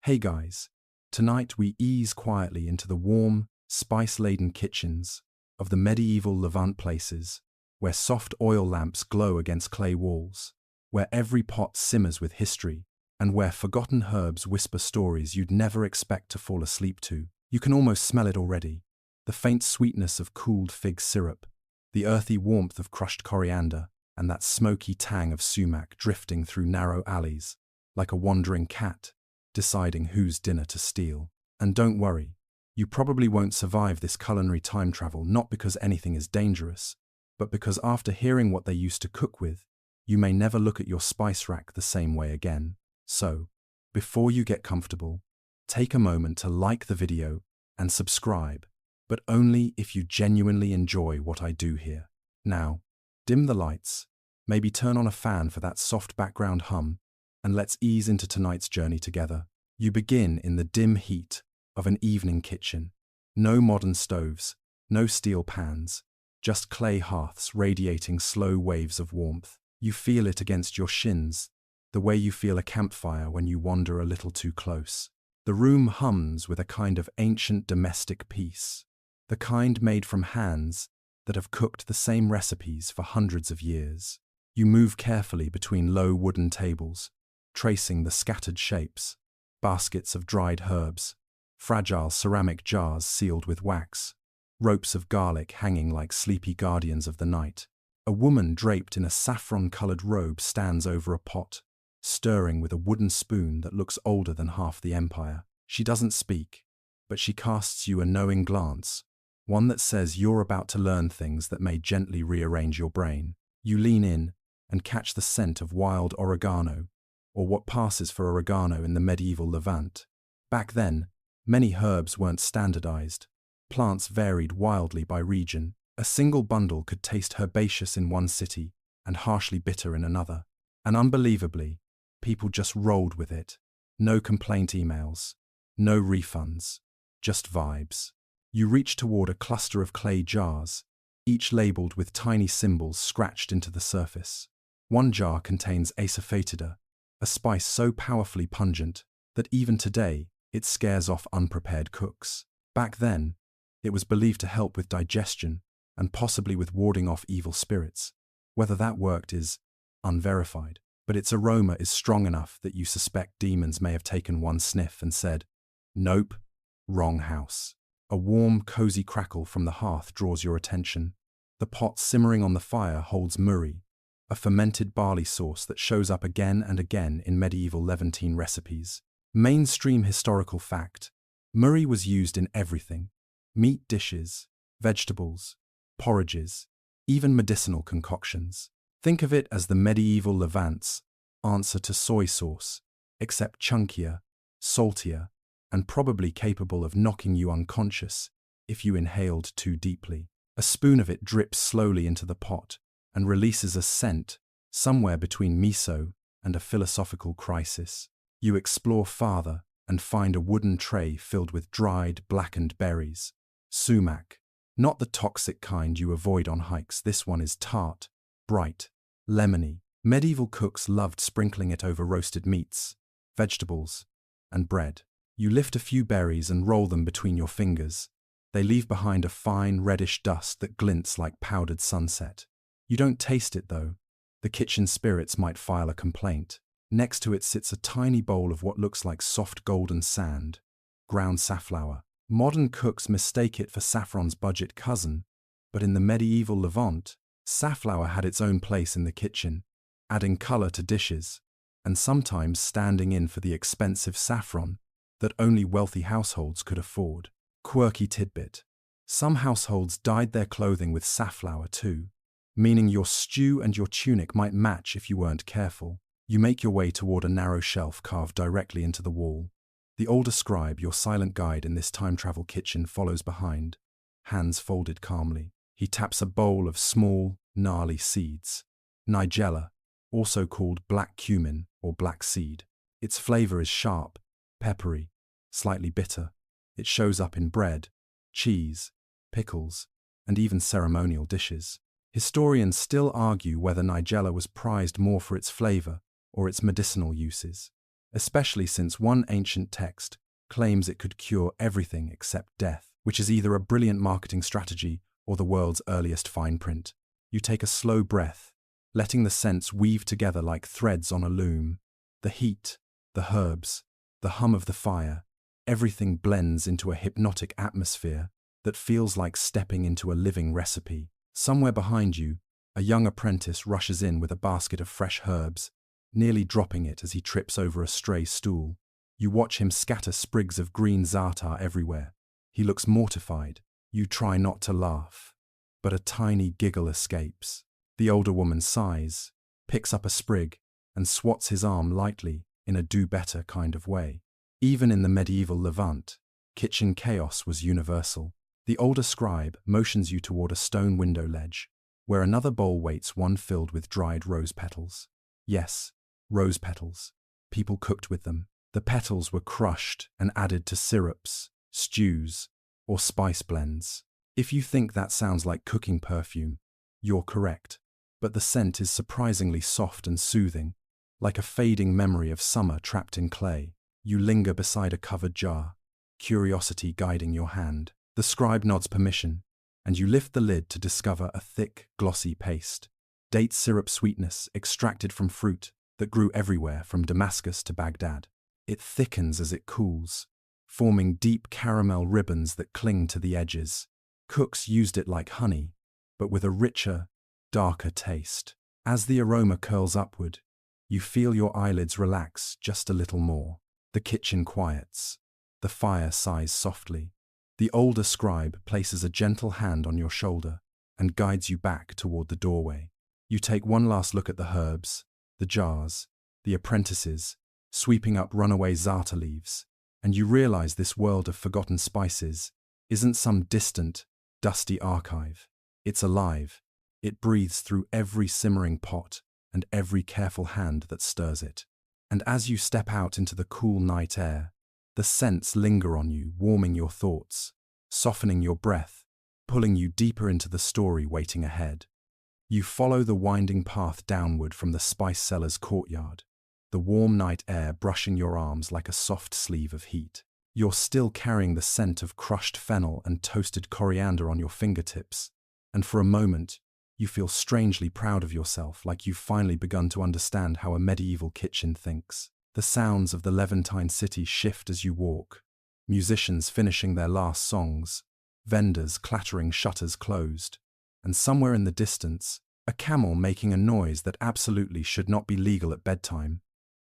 Hey guys, tonight we ease quietly into the warm, spice-laden kitchens of the medieval Levant places, where soft oil lamps glow against clay walls, where every pot simmers with history, and where forgotten herbs whisper stories you'd never expect to fall asleep to. You can almost smell it already. The faint sweetness of cooled fig syrup, the earthy warmth of crushed coriander, and that smoky tang of sumac drifting through narrow alleys, like a wandering cat, deciding whose dinner to steal. And don't worry, you probably won't survive this culinary time travel not because anything is dangerous, but because after hearing what they used to cook with, you may never look at your spice rack the same way again. So, before you get comfortable, take a moment to like the video and subscribe, but only if you genuinely enjoy what I do here. Now, dim the lights, maybe turn on a fan for that soft background hum, and let's ease into tonight's journey together. You begin in the dim heat of an evening kitchen. No modern stoves, no steel pans, just clay hearths radiating slow waves of warmth. You feel it against your shins, the way you feel a campfire when you wander a little too close. The room hums with a kind of ancient domestic peace, the kind made from hands that have cooked the same recipes for hundreds of years. You move carefully between low wooden tables, tracing the scattered shapes, baskets of dried herbs, fragile ceramic jars sealed with wax, ropes of garlic hanging like sleepy guardians of the night. A woman draped in a saffron-colored robe stands over a pot, stirring with a wooden spoon that looks older than half the empire. She doesn't speak, but she casts you a knowing glance, one that says you're about to learn things that may gently rearrange your brain. You lean in and catch the scent of wild oregano, or what passes for oregano in the medieval Levant. Back then, many herbs weren't standardized. Plants varied wildly by region. A single bundle could taste herbaceous in one city and harshly bitter in another. And unbelievably, people just rolled with it. No complaint emails, no refunds, just vibes. You reach toward a cluster of clay jars, each labeled with tiny symbols scratched into the surface. One jar contains asafoetida, a spice so powerfully pungent that even today it scares off unprepared cooks. Back then, it was believed to help with digestion and possibly with warding off evil spirits. Whether that worked is unverified, but its aroma is strong enough that you suspect demons may have taken one sniff and said, "Nope, wrong house." A warm, cozy crackle from the hearth draws your attention. The pot simmering on the fire holds murri, a fermented barley sauce that shows up again and again in medieval Levantine recipes. Mainstream historical fact: murri was used in everything: meat dishes, vegetables, porridges, even medicinal concoctions. Think of it as the medieval Levant's answer to soy sauce, except chunkier, saltier, and probably capable of knocking you unconscious if you inhaled too deeply. A spoon of it drips slowly into the pot and releases a scent somewhere between miso and a philosophical crisis. You explore farther and find a wooden tray filled with dried, blackened berries. Sumac, not the toxic kind you avoid on hikes. This one is tart, bright, lemony. Medieval cooks loved sprinkling it over roasted meats, vegetables, and bread. You lift a few berries and roll them between your fingers. They leave behind a fine, reddish dust that glints like powdered sunset. You don't taste it, though. The kitchen spirits might file a complaint. Next to it sits a tiny bowl of what looks like soft golden sand, ground safflower. Modern cooks mistake it for saffron's budget cousin, but in the medieval Levant, safflower had its own place in the kitchen, adding color to dishes, and sometimes standing in for the expensive saffron that only wealthy households could afford. Quirky tidbit: some households dyed their clothing with safflower too, meaning your stew and your tunic might match if you weren't careful. You make your way toward a narrow shelf carved directly into the wall. The older scribe, your silent guide in this time travel kitchen, follows behind, hands folded calmly. He taps a bowl of small, gnarly seeds. Nigella, also called black cumin or black seed. Its flavor is sharp, peppery, slightly bitter. It shows up in bread, cheese, pickles, and even ceremonial dishes. Historians still argue whether nigella was prized more for its flavor or its medicinal uses. especially since one ancient text claims it could cure everything except death, which is either a brilliant marketing strategy or the world's earliest fine print. You take a slow breath, letting the scents weave together like threads on a loom. The heat, the herbs, the hum of the fire, everything blends into a hypnotic atmosphere that feels like stepping into a living recipe. Somewhere behind you, a young apprentice rushes in with a basket of fresh herbs, nearly dropping it as he trips over a stray stool. You watch him scatter sprigs of green za'atar everywhere. He looks mortified. You try not to laugh, but a tiny giggle escapes. The older woman sighs, picks up a sprig, and swats his arm lightly in a do-better kind of way. Even in the medieval Levant, kitchen chaos was universal. The older scribe motions you toward a stone window ledge, where another bowl waits, one filled with dried rose petals. Yes, rose petals. People cooked with them. The petals were crushed and added to syrups, stews, or spice blends. If you think that sounds like cooking perfume, you're correct. But the scent is surprisingly soft and soothing, like a fading memory of summer trapped in clay. You linger beside a covered jar, curiosity guiding your hand. The scribe nods permission, and you lift the lid to discover a thick, glossy paste. Date syrup sweetness extracted from fruit that grew everywhere from Damascus to Baghdad. It thickens as it cools, forming deep caramel ribbons that cling to the edges. Cooks used it like honey, but with a richer, darker taste. As the aroma curls upward, you feel your eyelids relax just a little more. The kitchen quiets. The fire sighs softly. The older scribe places a gentle hand on your shoulder and guides you back toward the doorway. You take one last look at the herbs, the jars, the apprentices, sweeping up runaway za'atar leaves, and you realize this world of forgotten spices isn't some distant, dusty archive. It's alive. It breathes through every simmering pot and every careful hand that stirs it. And as you step out into the cool night air, the scents linger on you, warming your thoughts, softening your breath, pulling you deeper into the story waiting ahead. You follow the winding path downward from the spice seller's courtyard, the warm night air brushing your arms like a soft sleeve of heat. You're still carrying the scent of crushed fennel and toasted coriander on your fingertips, and for a moment, you feel strangely proud of yourself, like you've finally begun to understand how a medieval kitchen thinks. The sounds of the Levantine city shift as you walk, musicians finishing their last songs, vendors clattering shutters closed, and somewhere in the distance, a camel making a noise that absolutely should not be legal at bedtime.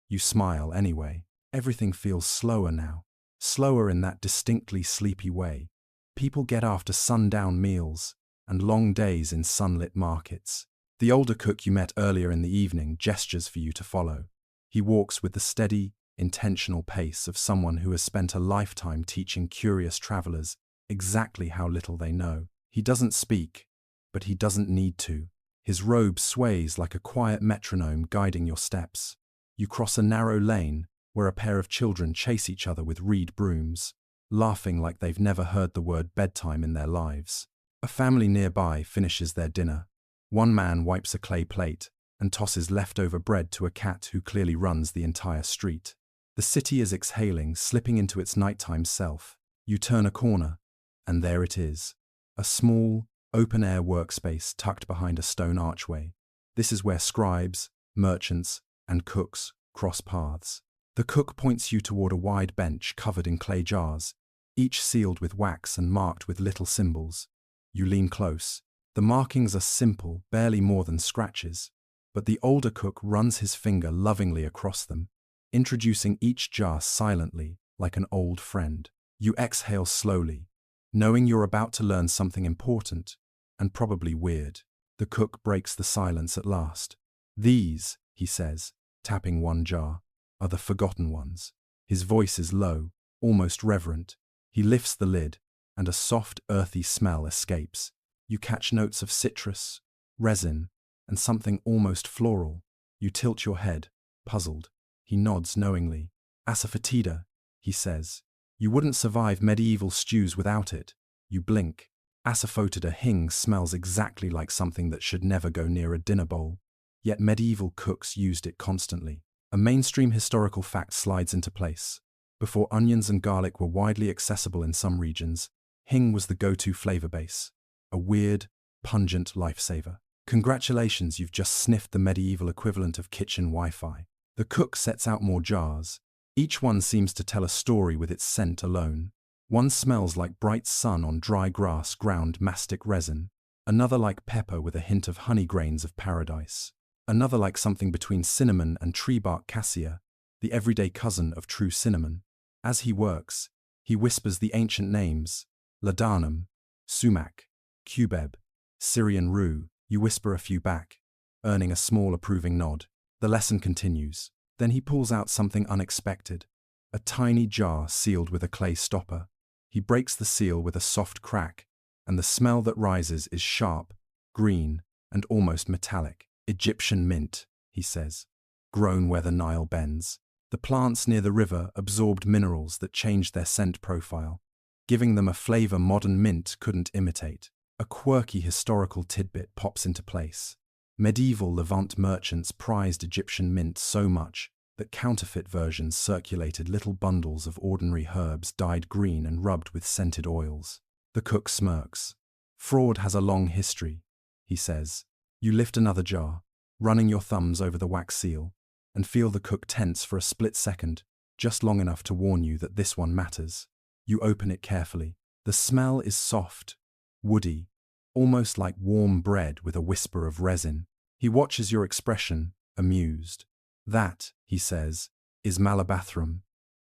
You smile anyway. Everything feels slower now, slower in that distinctly sleepy way. People get after sundown meals and long days in sunlit markets. The older cook you met earlier in the evening gestures for you to follow. He walks with the steady, intentional pace of someone who has spent a lifetime teaching curious travelers exactly how little they know. He doesn't speak, but he doesn't need to. His robe sways like a quiet metronome guiding your steps. You cross a narrow lane where a pair of children chase each other with reed brooms, laughing like they've never heard the word bedtime in their lives. A family nearby finishes their dinner. One man wipes a clay plate and tosses leftover bread to a cat who clearly runs the entire street. The city is exhaling, slipping into its nighttime self. You turn a corner, and there it is. A small, open-air workspace tucked behind a stone archway. This is where scribes, merchants, and cooks cross paths. The cook points you toward a wide bench covered in clay jars, each sealed with wax and marked with little symbols. You lean close. The markings are simple, barely more than scratches, but the older cook runs his finger lovingly across them, introducing each jar silently, like an old friend. You exhale slowly, knowing you're about to learn something important, and probably weird. The cook breaks the silence at last. "These," he says, tapping one jar, "are the forgotten ones." His voice is low, almost reverent. He lifts the lid, and a soft, earthy smell escapes. You catch notes of citrus, resin, and something almost floral. You tilt your head, puzzled. He nods knowingly. "Asafoetida," he says. "You wouldn't survive medieval stews without it." You blink. Asafoetida hing smells exactly like something that should never go near a dinner bowl. Yet medieval cooks used it constantly. A mainstream historical fact slides into place. Before onions and garlic were widely accessible in some regions, hing was the go-to flavor base. A weird, pungent lifesaver. Congratulations, you've just sniffed the medieval equivalent of kitchen Wi-Fi. The cook sets out more jars. Each one seems to tell a story with its scent alone. One smells like bright sun on dry grass ground mastic resin. Another like pepper with a hint of honey grains of paradise. Another like something between cinnamon and tree bark cassia, the everyday cousin of true cinnamon. As he works, he whispers the ancient names: laudanum, sumac, cubeb, Syrian rue. You whisper a few back, earning a small approving nod. The lesson continues. Then he pulls out something unexpected. A tiny jar sealed with a clay stopper. He breaks the seal with a soft crack, and the smell that rises is sharp, green, and almost metallic. Egyptian mint, he says, grown where the Nile bends. The plants near the river absorbed minerals that changed their scent profile, giving them a flavor modern mint couldn't imitate. A quirky historical tidbit pops into place. Medieval Levant merchants prized Egyptian mint so much that counterfeit versions circulated little bundles of ordinary herbs dyed green and rubbed with scented oils. The cook smirks. Fraud has a long history, he says. You lift another jar, running your thumbs over the wax seal, and feel the cook tense for a split second, just long enough to warn you that this one matters. You open it carefully. The smell is soft, woody, almost like warm bread with a whisper of resin. He watches your expression, amused. That, he says, is malabathrum,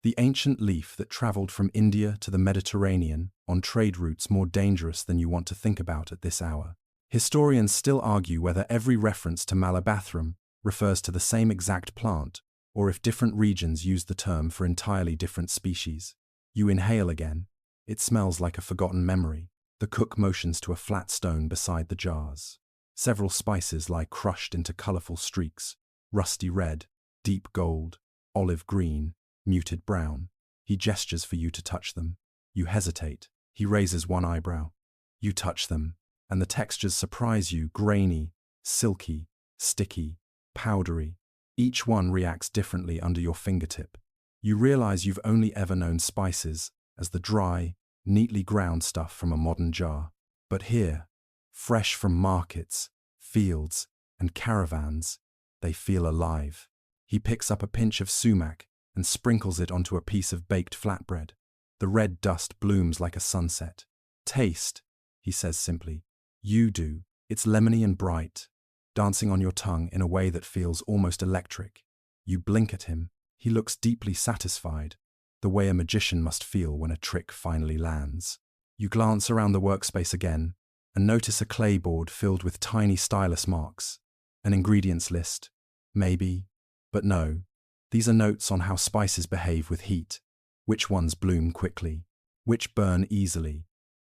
the ancient leaf that traveled from India to the Mediterranean on trade routes more dangerous than you want to think about at this hour. Historians still argue whether every reference to malabathrum refers to the same exact plant, or if different regions use the term for entirely different species. You inhale again. It smells like a forgotten memory. The cook motions to a flat stone beside the jars. Several spices lie crushed into colorful streaks: rusty red, deep gold, olive green, muted brown. He gestures for you to touch them. You hesitate. He raises one eyebrow. You touch them, and the textures surprise you: grainy, silky, sticky, powdery. Each one reacts differently under your fingertip. You realize you've only ever known spices as the dry, neatly ground stuff from a modern jar. But here, fresh from markets, fields, and caravans, they feel alive. He picks up a pinch of sumac and sprinkles it onto a piece of baked flatbread. The red dust blooms like a sunset. Taste, he says simply. You do. It's lemony and bright, dancing on your tongue in a way that feels almost electric. You blink at him. He looks deeply satisfied, the way a magician must feel when a trick finally lands. You glance around the workspace again and notice a clay board filled with tiny stylus marks. An ingredients list. Maybe, but no. These are notes on how spices behave with heat, which ones bloom quickly, which burn easily,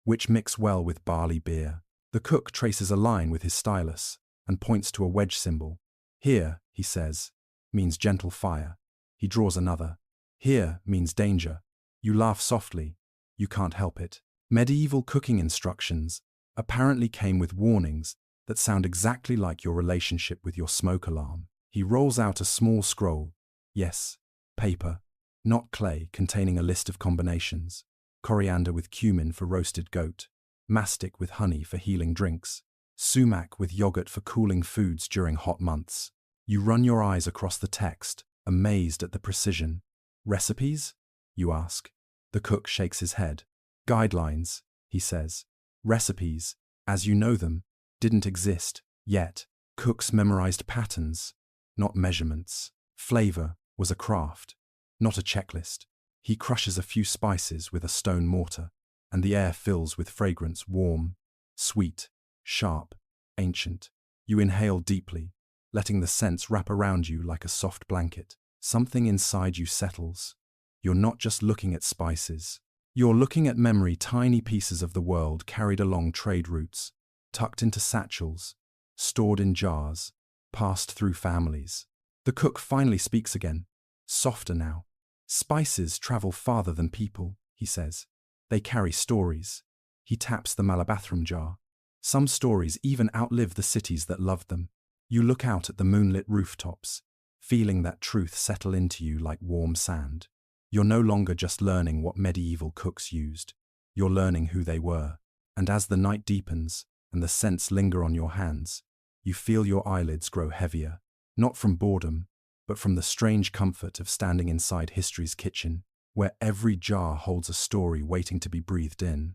which mix well with barley beer. The cook traces a line with his stylus and points to a wedge symbol. Here, he says, means gentle fire. He draws another. Here means danger. You laugh softly. You can't help it. Medieval cooking instructions apparently came with warnings that sound exactly like your relationship with your smoke alarm. He rolls out a small scroll. Yes, paper, not clay, containing a list of combinations. Coriander with cumin for roasted goat. Mastic with honey for healing drinks. Sumac with yogurt for cooling foods during hot months. You run your eyes across the text, amazed at the precision. Recipes? You ask. The cook shakes his head. Guidelines, he says. Recipes, as you know them, didn't exist yet. Cooks memorized patterns, not measurements. Flavor was a craft, not a checklist. He crushes a few spices with a stone mortar, and the air fills with fragrance: warm, sweet, sharp, ancient. You inhale deeply, letting the scents wrap around you like a soft blanket. Something inside you settles. You're not just looking at spices. You're looking at memory, tiny pieces of the world carried along trade routes, tucked into satchels, stored in jars, passed through families. The cook finally speaks again, softer now. Spices travel farther than people, he says. They carry stories. He taps the malabathrum jar. Some stories even outlive the cities that loved them. You look out at the moonlit rooftops, feeling that truth settle into you like warm sand. You're no longer just learning what medieval cooks used. You're learning who they were. And as the night deepens and the scents linger on your hands, you feel your eyelids grow heavier, not from boredom, but from the strange comfort of standing inside history's kitchen, where every jar holds a story waiting to be breathed in.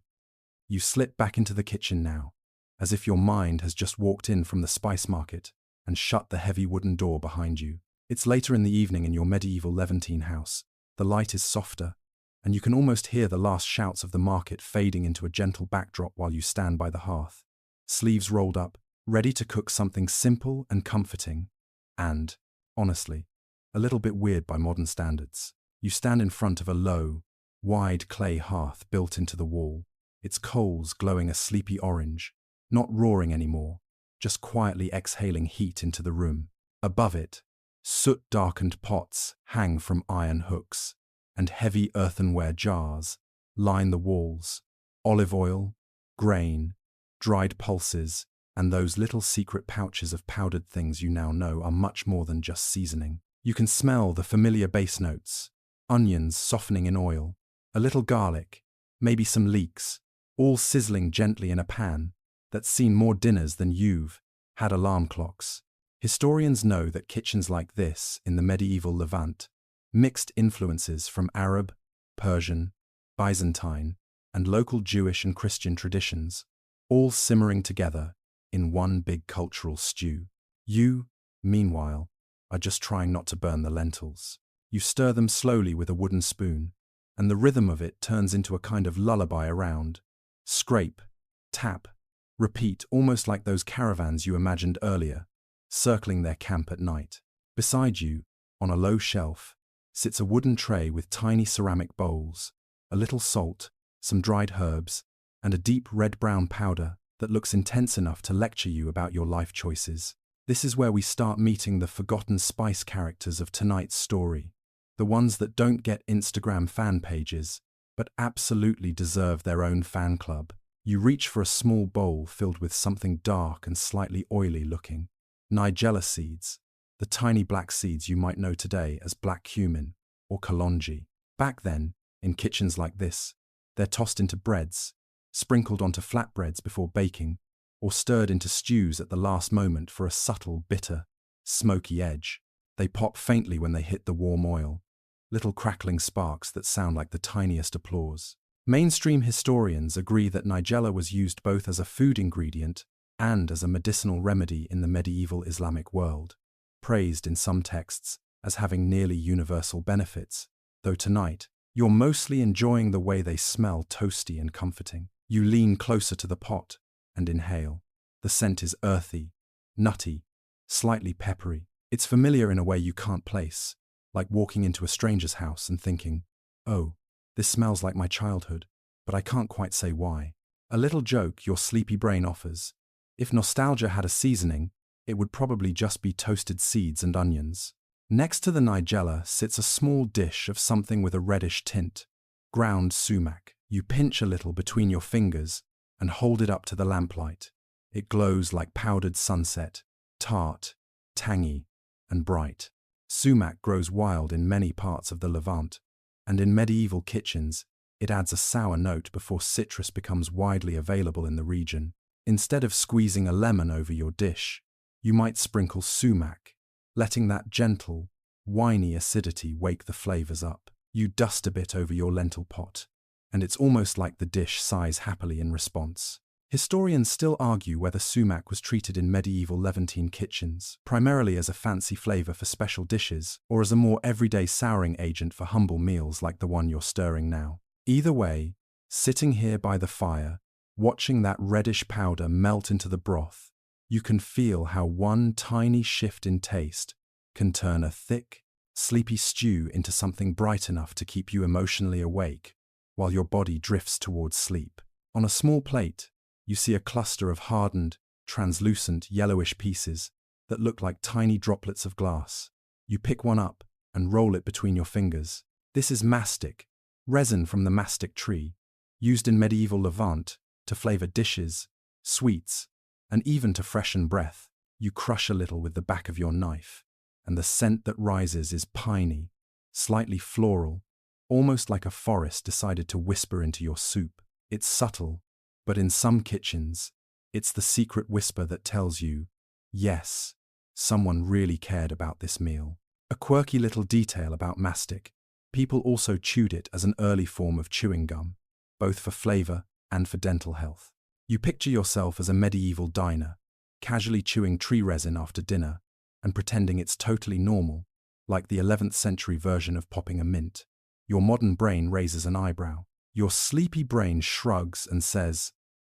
You slip back into the kitchen now, as if your mind has just walked in from the spice market and shut the heavy wooden door behind you. It's later in the evening in your medieval Levantine house. The light is softer, and you can almost hear the last shouts of the market fading into a gentle backdrop while you stand by the hearth, sleeves rolled up, ready to cook something simple and comforting, and, honestly, a little bit weird by modern standards. You stand in front of a low, wide clay hearth built into the wall, its coals glowing a sleepy orange, not roaring anymore, just quietly exhaling heat into the room. Above it, soot-darkened pots hang from iron hooks, and heavy earthenware jars line the walls. Olive oil, grain, dried pulses, and those little secret pouches of powdered things you now know are much more than just seasoning. You can smell the familiar base notes, onions softening in oil, a little garlic, maybe some leeks, all sizzling gently in a pan that's seen more dinners than you've had alarm clocks. Historians know that kitchens like this in the medieval Levant mixed influences from Arab, Persian, Byzantine, and local Jewish and Christian traditions, all simmering together in one big cultural stew. You, meanwhile, are just trying not to burn the lentils. You stir them slowly with a wooden spoon, and the rhythm of it turns into a kind of lullaby around. Scrape, tap, repeat, almost like those caravans you imagined earlier, circling their camp at night. Beside you, on a low shelf, sits a wooden tray with tiny ceramic bowls, a little salt, some dried herbs, and a deep red-brown powder that looks intense enough to lecture you about your life choices. This is where we start meeting the forgotten spice characters of tonight's story, the ones that don't get Instagram fan pages, but absolutely deserve their own fan club. You reach for a small bowl filled with something dark and slightly oily looking. Nigella seeds, the tiny black seeds you might know today as black cumin or kalonji. Back then, in kitchens like this, they're tossed into breads, sprinkled onto flatbreads before baking, or stirred into stews at the last moment for a subtle, bitter, smoky edge. They pop faintly when they hit the warm oil, little crackling sparks that sound like the tiniest applause. Mainstream historians agree that nigella was used both as a food ingredient and as a medicinal remedy in the medieval Islamic world, praised in some texts as having nearly universal benefits, though tonight, you're mostly enjoying the way they smell toasty and comforting. You lean closer to the pot and inhale. The scent is earthy, nutty, slightly peppery. It's familiar in a way you can't place, like walking into a stranger's house and thinking, "Oh, this smells like my childhood," but I can't quite say why. A little joke your sleepy brain offers. If nostalgia had a seasoning, it would probably just be toasted seeds and onions. Next to the nigella sits a small dish of something with a reddish tint, ground sumac. You pinch a little between your fingers and hold it up to the lamplight. It glows like powdered sunset, tart, tangy, and bright. Sumac grows wild in many parts of the Levant, and in medieval kitchens, it adds a sour note before citrus becomes widely available in the region. Instead of squeezing a lemon over your dish, you might sprinkle sumac, letting that gentle, winey acidity wake the flavors up. You dust a bit over your lentil pot, and it's almost like the dish sighs happily in response. Historians still argue whether sumac was treated in medieval Levantine kitchens primarily as a fancy flavor for special dishes or as a more everyday souring agent for humble meals like the one you're stirring now. Either way, sitting here by the fire, watching that reddish powder melt into the broth, you can feel how one tiny shift in taste can turn a thick, sleepy stew into something bright enough to keep you emotionally awake while your body drifts towards sleep. On a small plate, you see a cluster of hardened, translucent, yellowish pieces that look like tiny droplets of glass. You pick one up and roll it between your fingers. This is mastic, resin from the mastic tree, used in medieval Levant to flavor dishes, sweets, and even to freshen breath. You crush a little with the back of your knife, and the scent that rises is piney, slightly floral, almost like a forest decided to whisper into your soup. It's subtle, but in some kitchens, it's the secret whisper that tells you, yes, someone really cared about this meal. A quirky little detail about mastic: people also chewed it as an early form of chewing gum, both for flavor and for dental health. You picture yourself as a medieval diner, casually chewing tree resin after dinner and pretending it's totally normal, like the 11th century version of popping a mint. Your modern brain raises an eyebrow. Your sleepy brain shrugs and says,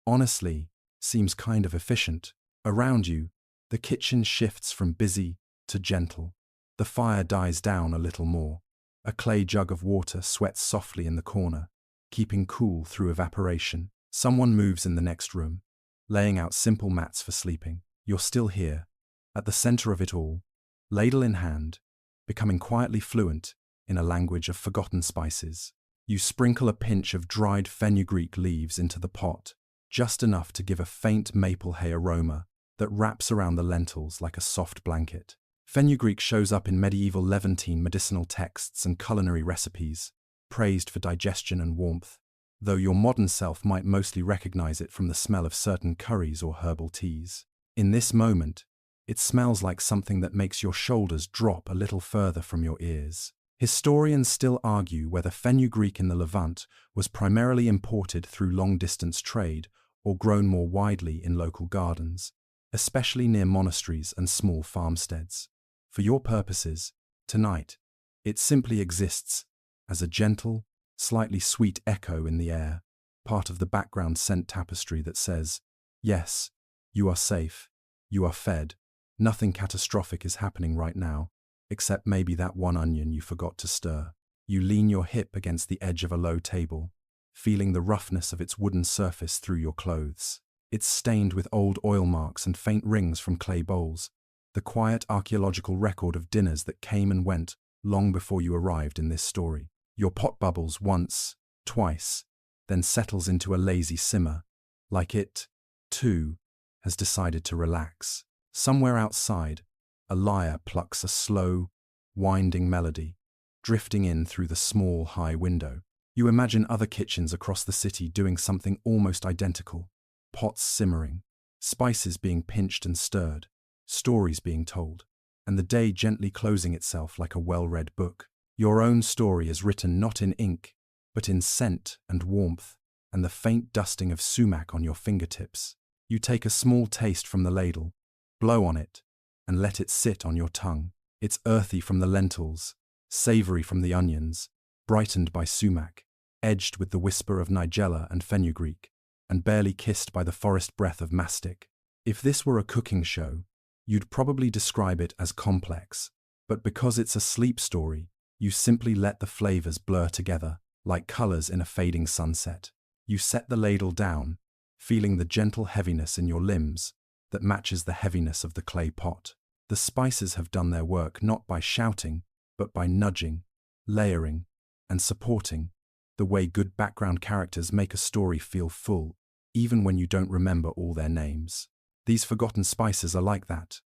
honestly, seems kind of efficient. Around you, the kitchen shifts from busy to gentle. The fire dies down a little more. A clay jug of water sweats softly in the corner, keeping cool through evaporation. Someone moves in the next room, laying out simple mats for sleeping. You're still here, at the center of it all, ladle in hand, becoming quietly fluent in a language of forgotten spices. You sprinkle a pinch of dried fenugreek leaves into the pot, just enough to give a faint maple hay aroma that wraps around the lentils like a soft blanket. Fenugreek shows up in medieval Levantine medicinal texts and culinary recipes, praised for digestion and warmth, though your modern self might mostly recognize it from the smell of certain curries or herbal teas. In this moment, it smells like something that makes your shoulders drop a little further from your ears. Historians still argue whether fenugreek in the Levant was primarily imported through long-distance trade or grown more widely in local gardens, especially near monasteries and small farmsteads. For your purposes, tonight, it simply exists as a gentle, slightly sweet echo in the air, part of the background scent tapestry that says, yes, you are safe, you are fed, nothing catastrophic is happening right now, except maybe that one onion you forgot to stir. You lean your hip against the edge of a low table, feeling the roughness of its wooden surface through your clothes. It's stained with old oil marks and faint rings from clay bowls, the quiet archaeological record of dinners that came and went long before you arrived in this story. Your pot bubbles once, twice, then settles into a lazy simmer, like it, too, has decided to relax. Somewhere outside, a lyre plucks a slow, winding melody, drifting in through the small, high window. You imagine other kitchens across the city doing something almost identical, pots simmering, spices being pinched and stirred, stories being told, and the day gently closing itself like a well-read book. Your own story is written not in ink, but in scent and warmth, and the faint dusting of sumac on your fingertips. You take a small taste from the ladle, blow on it, and let it sit on your tongue. It's earthy from the lentils, savory from the onions, brightened by sumac, edged with the whisper of nigella and fenugreek, and barely kissed by the forest breath of mastic. If this were a cooking show, you'd probably describe it as complex, but because it's a sleep story, you simply let the flavors blur together, like colors in a fading sunset. You set the ladle down, feeling the gentle heaviness in your limbs that matches the heaviness of the clay pot. The spices have done their work not by shouting, but by nudging, layering, and supporting, the way good background characters make a story feel full, even when you don't remember all their names. These forgotten spices are like that,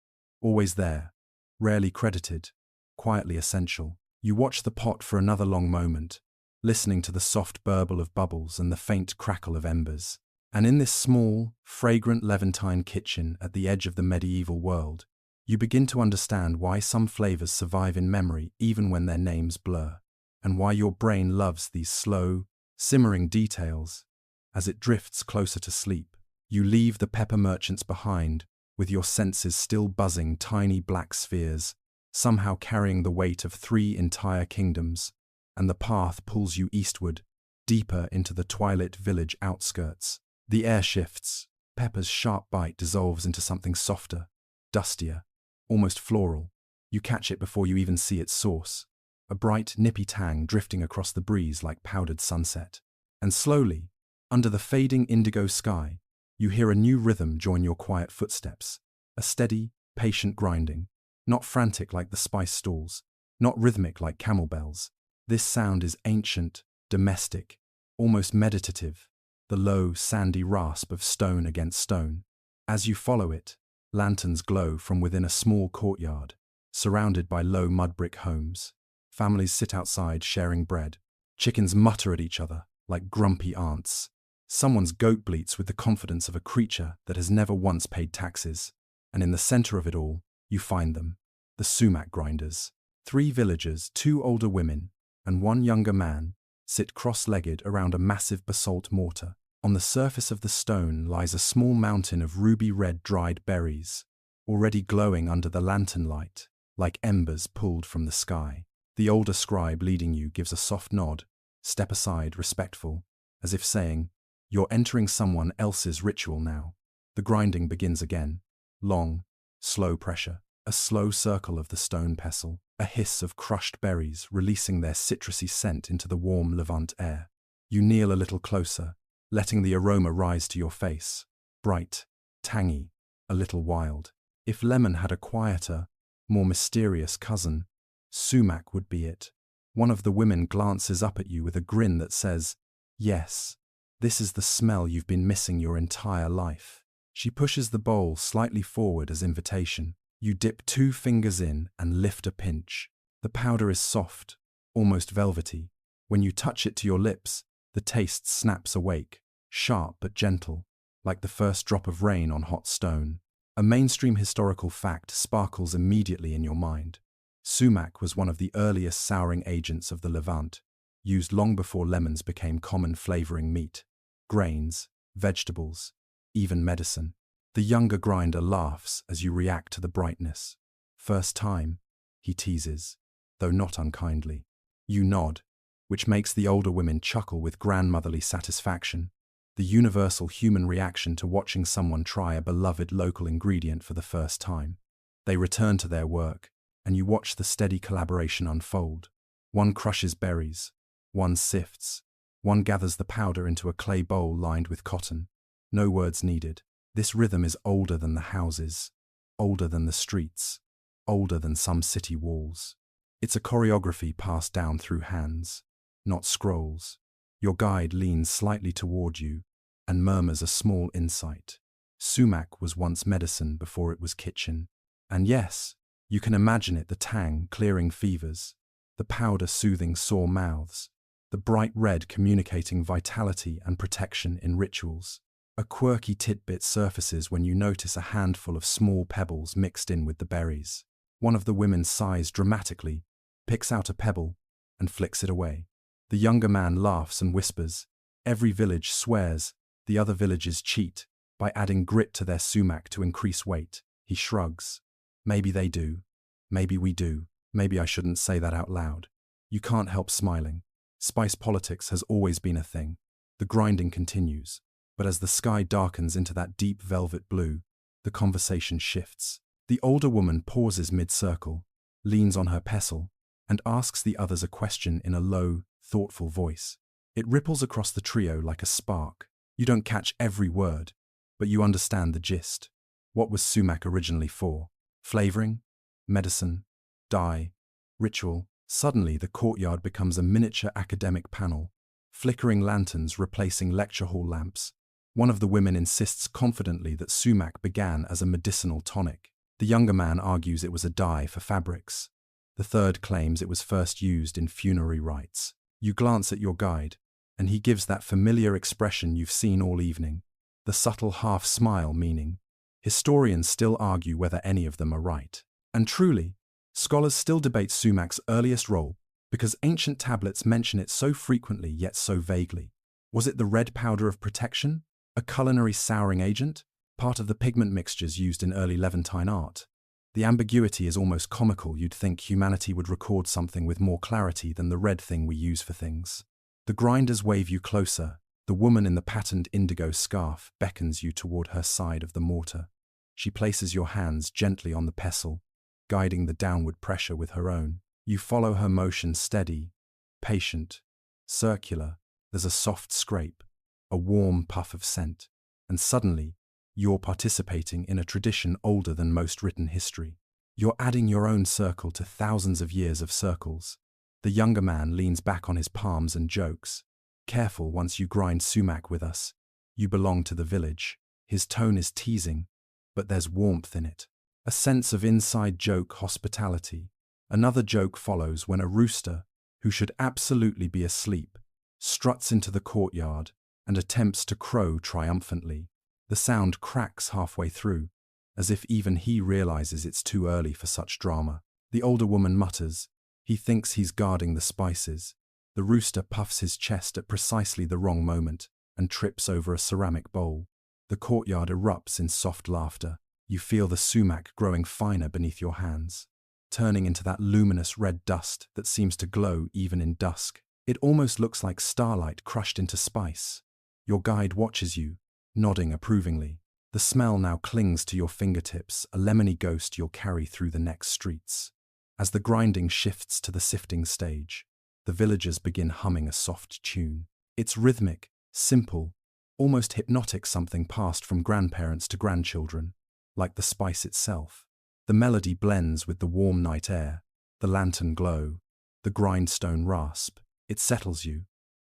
always there, rarely credited, quietly essential. You watch the pot for another long moment, listening to the soft burble of bubbles and the faint crackle of embers. And in this small, fragrant Levantine kitchen at the edge of the medieval world, you begin to understand why some flavors survive in memory even when their names blur, and why your brain loves these slow, simmering details. As it drifts closer to sleep, you leave the pepper merchants behind, with your senses still buzzing tiny black spheres, somehow carrying the weight of 3 entire kingdoms, and the path pulls you eastward, deeper into the twilit village outskirts. The air shifts, Pepper's sharp bite dissolves into something softer, dustier, almost floral. You catch it before you even see its source, a bright, nippy tang drifting across the breeze like powdered sunset. And slowly, under the fading indigo sky, you hear a new rhythm join your quiet footsteps, a steady, patient grinding, not frantic like the spice stalls, not rhythmic like camel bells. This sound is ancient, domestic, almost meditative, the low, sandy rasp of stone against stone. As you follow it, lanterns glow from within a small courtyard, surrounded by low mud brick homes. Families sit outside sharing bread. Chickens mutter at each other like grumpy aunts. Someone's goat bleats with the confidence of a creature that has never once paid taxes. And in the center of it all, you find them, the sumac grinders. 3 villagers, 2 older women, and 1 younger man, sit cross-legged around a massive basalt mortar. On the surface of the stone lies a small mountain of ruby-red dried berries, already glowing under the lantern light, like embers pulled from the sky. The older scribe leading you gives a soft nod, step aside, respectful, as if saying, "You're entering someone else's ritual now." The grinding begins again. Long, slow pressure, a slow circle of the stone pestle, a hiss of crushed berries releasing their citrusy scent into the warm Levant air. You kneel a little closer, letting the aroma rise to your face. Bright, tangy, a little wild. If lemon had a quieter, more mysterious cousin, sumac would be it. One of the women glances up at you with a grin that says, "Yes, this is the smell you've been missing your entire life." She pushes the bowl slightly forward as invitation. You dip 2 fingers in and lift a pinch. The powder is soft, almost velvety. When you touch it to your lips, the taste snaps awake, sharp but gentle, like the first drop of rain on hot stone. A mainstream historical fact sparkles immediately in your mind. Sumac was one of the earliest souring agents of the Levant, used long before lemons became common flavoring meat, grains, vegetables, even medicine. The younger grinder laughs as you react to the brightness. "First time," he teases, though not unkindly. You nod, which makes the older women chuckle with grandmotherly satisfaction, the universal human reaction to watching someone try a beloved local ingredient for the first time. They return to their work, and you watch the steady collaboration unfold. One crushes berries, one sifts, one gathers the powder into a clay bowl lined with cotton. No words needed. This rhythm is older than the houses, older than the streets, older than some city walls. It's a choreography passed down through hands, not scrolls. Your guide leans slightly toward you and murmurs a small insight. Sumac was once medicine before it was kitchen. And yes, you can imagine it, the tang clearing fevers, the powder soothing sore mouths, the bright red communicating vitality and protection in rituals. A quirky tidbit surfaces when you notice a handful of small pebbles mixed in with the berries. One of the women sighs dramatically, picks out a pebble, and flicks it away. The younger man laughs and whispers. Every village swears the other villages cheat by adding grit to their sumac to increase weight. He shrugs. Maybe they do. Maybe we do. Maybe I shouldn't say that out loud. You can't help smiling. Spice politics has always been a thing. The grinding continues. But as the sky darkens into that deep velvet blue, the conversation shifts. The older woman pauses mid-circle, leans on her pestle, and asks the others a question in a low, thoughtful voice. It ripples across the trio like a spark. You don't catch every word, but you understand the gist. What was sumac originally for? Flavoring? Medicine? Dye? Ritual? Suddenly, the courtyard becomes a miniature academic panel, flickering lanterns replacing lecture hall lamps. One of the women insists confidently that sumac began as a medicinal tonic. The younger man argues it was a dye for fabrics. The third claims it was first used in funerary rites. You glance at your guide, and he gives that familiar expression you've seen all evening, the subtle half-smile meaning, historians still argue whether any of them are right. And truly, scholars still debate sumac's earliest role because ancient tablets mention it so frequently yet so vaguely. Was it the red powder of protection? A culinary souring agent? Part of the pigment mixtures used in early Levantine art? The ambiguity is almost comical. You'd think humanity would record something with more clarity than the red thing we use for things. The grinders wave you closer. The woman in the patterned indigo scarf beckons you toward her side of the mortar. She places your hands gently on the pestle, guiding the downward pressure with her own. You follow her motion, steady, patient, circular. There's a soft scrape, a warm puff of scent, and suddenly, you're participating in a tradition older than most written history. You're adding your own circle to thousands of years of circles. The younger man leans back on his palms and jokes. Careful once you grind sumac with us. You belong to the village. His tone is teasing, but there's warmth in it. A sense of inside joke hospitality. Another joke follows when a rooster, who should absolutely be asleep, struts into the courtyard and attempts to crow triumphantly. The sound cracks halfway through, as if even he realizes it's too early for such drama. The older woman mutters. He thinks he's guarding the spices. The rooster puffs his chest at precisely the wrong moment and trips over a ceramic bowl. The courtyard erupts in soft laughter. You feel the sumac growing finer beneath your hands, turning into that luminous red dust that seems to glow even in dusk. It almost looks like starlight crushed into spice. Your guide watches you, nodding approvingly. The smell now clings to your fingertips, a lemony ghost you'll carry through the next streets. As the grinding shifts to the sifting stage, the villagers begin humming a soft tune. It's rhythmic, simple, almost hypnotic, something passed from grandparents to grandchildren, like the spice itself. The melody blends with the warm night air, the lantern glow, the grindstone rasp. It settles you,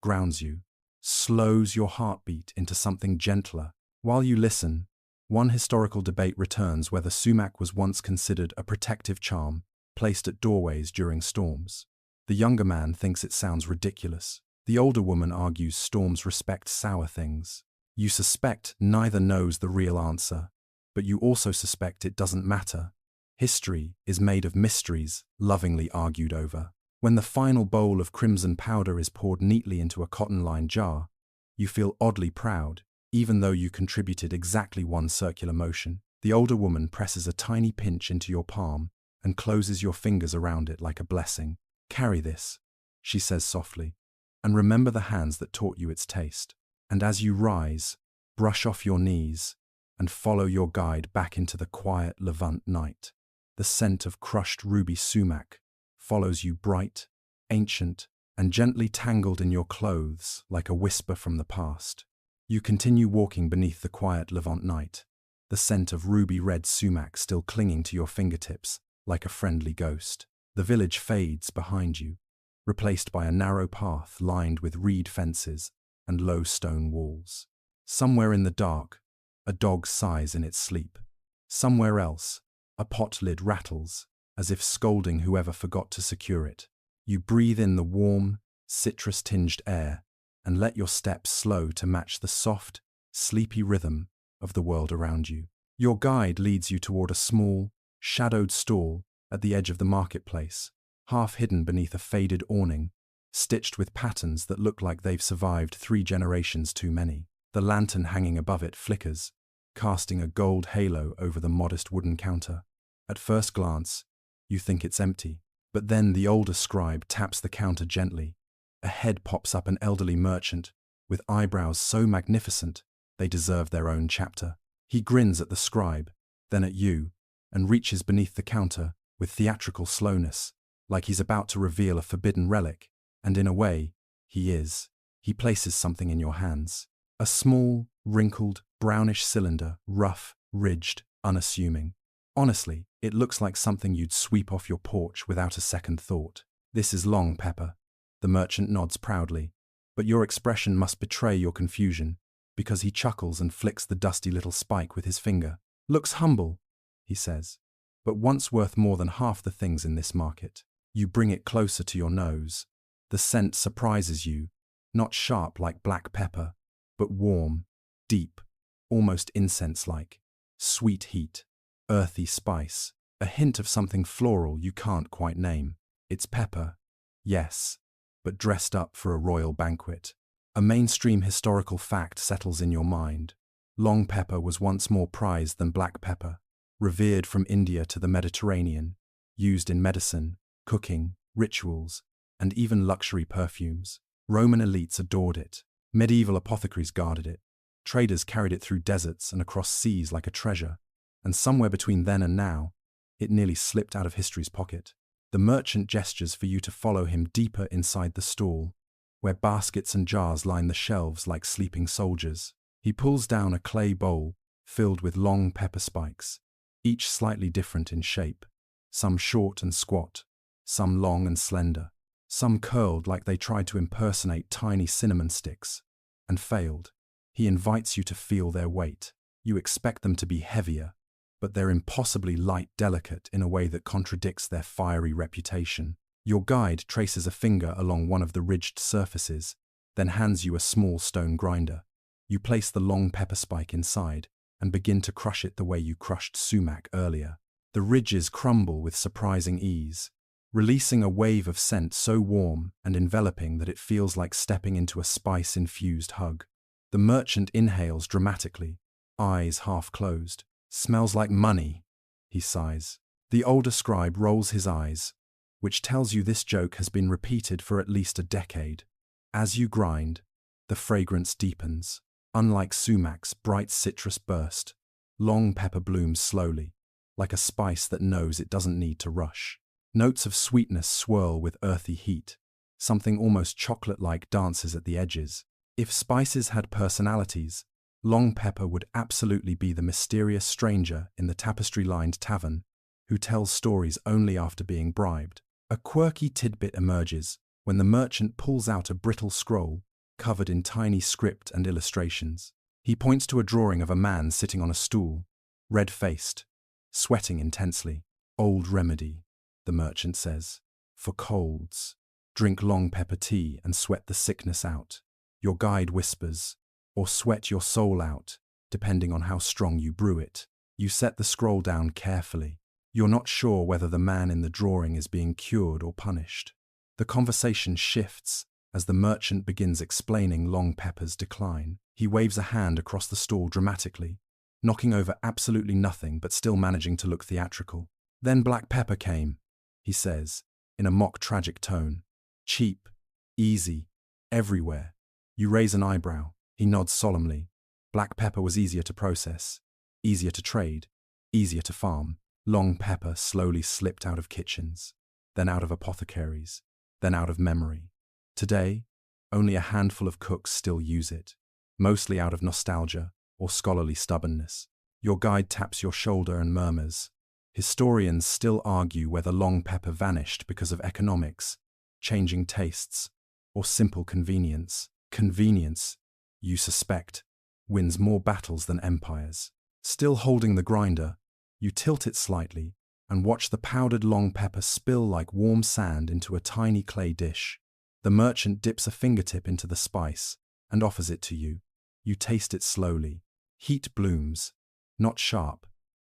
grounds you, slows your heartbeat into something gentler. While you listen, one historical debate returns whether sumac was once considered a protective charm placed at doorways during storms. The younger man thinks it sounds ridiculous. The older woman argues storms respect sour things. You suspect neither knows the real answer, but you also suspect it doesn't matter. History is made of mysteries, lovingly argued over. When the final bowl of crimson powder is poured neatly into a cotton-lined jar, you feel oddly proud, even though you contributed exactly one circular motion. The older woman presses a tiny pinch into your palm and closes your fingers around it like a blessing. "Carry this," she says softly, "and remember the hands that taught you its taste." And as you rise, brush off your knees and follow your guide back into the quiet Levant night. The scent of crushed ruby sumac follows you, bright, ancient, and gently tangled in your clothes like a whisper from the past. You continue walking beneath the quiet Levant night, the scent of ruby red sumac still clinging to your fingertips like a friendly ghost. The village fades behind you, replaced by a narrow path lined with reed fences and low stone walls. Somewhere in the dark, a dog sighs in its sleep. Somewhere else, a pot lid rattles, as if scolding whoever forgot to secure it. You breathe in the warm, citrus-tinged air and let your steps slow to match the soft, sleepy rhythm of the world around you. Your guide leads you toward a small, shadowed stall at the edge of the marketplace, half hidden beneath a faded awning, stitched with patterns that look like they've survived 3 generations too many. The lantern hanging above it flickers, casting a gold halo over the modest wooden counter. At first glance, you think it's empty, but then the older scribe taps the counter gently. A head pops up, an elderly merchant, with eyebrows so magnificent they deserve their own chapter. He grins at the scribe, then at you, and reaches beneath the counter with theatrical slowness, like he's about to reveal a forbidden relic, and in a way, he is. He places something in your hands. A small, wrinkled, brownish cylinder, rough, ridged, unassuming. Honestly, it looks like something you'd sweep off your porch without a second thought. "This is long pepper." The merchant nods proudly, but your expression must betray your confusion, because he chuckles and flicks the dusty little spike with his finger. "Looks humble," he says, "but once worth more than half the things in this market." You bring it closer to your nose. The scent surprises you, not sharp like black pepper, but warm, deep, almost incense-like. Sweet heat, earthy spice, a hint of something floral you can't quite name. It's pepper, yes, but dressed up for a royal banquet. A mainstream historical fact settles in your mind. Long pepper was once more prized than black pepper, revered from India to the Mediterranean, used in medicine, cooking, rituals, and even luxury perfumes. Roman elites adored it. Medieval apothecaries guarded it. Traders carried it through deserts and across seas like a treasure. And somewhere between then and now, it nearly slipped out of history's pocket. The merchant gestures for you to follow him deeper inside the stall, where baskets and jars line the shelves like sleeping soldiers. He pulls down a clay bowl filled with long pepper spikes, each slightly different in shape, some short and squat, some long and slender, some curled like they tried to impersonate tiny cinnamon sticks, and failed. He invites you to feel their weight. You expect them to be heavier, but they're impossibly light delicate in a way that contradicts their fiery reputation. Your guide traces a finger along one of the ridged surfaces, then hands you a small stone grinder. You place the long pepper spike inside and begin to crush it the way you crushed sumac earlier. The ridges crumble with surprising ease, releasing a wave of scent so warm and enveloping that it feels like stepping into a spice-infused hug. The merchant inhales dramatically, eyes half closed. "Smells like money," he sighs. The older scribe rolls his eyes, which tells you this joke has been repeated for at least a decade. As you grind, the fragrance deepens. Unlike sumac's bright citrus burst, long pepper blooms slowly, like a spice that knows it doesn't need to rush. Notes of sweetness swirl with earthy heat. Something almost chocolate-like dances at the edges. If spices had personalities, long pepper would absolutely be the mysterious stranger in the tapestry-lined tavern who tells stories only after being bribed. A quirky tidbit emerges when the merchant pulls out a brittle scroll covered in tiny script and illustrations. He points to a drawing of a man sitting on a stool, red-faced, sweating intensely. "Old remedy," the merchant says. "For colds. Drink long pepper tea and sweat the sickness out." Your guide whispers, "Or sweat your soul out, depending on how strong you brew it." You set the scroll down carefully. You're not sure whether the man in the drawing is being cured or punished. The conversation shifts as the merchant begins explaining long pepper's decline. He waves a hand across the stall dramatically, knocking over absolutely nothing but still managing to look theatrical. "Then black pepper came," he says, in a mock tragic tone. "Cheap, easy, everywhere." You raise an eyebrow. He nods solemnly. Black pepper was easier to process, easier to trade, easier to farm. Long pepper slowly slipped out of kitchens, then out of apothecaries, then out of memory. Today, only a handful of cooks still use it, mostly out of nostalgia or scholarly stubbornness. Your guide taps your shoulder and murmurs. Historians still argue whether long pepper vanished because of economics, changing tastes, or simple convenience. Convenience, you suspect, wins more battles than empires. Still holding the grinder, you tilt it slightly and watch the powdered long pepper spill like warm sand into a tiny clay dish. The merchant dips a fingertip into the spice and offers it to you. You taste it slowly. Heat blooms, not sharp,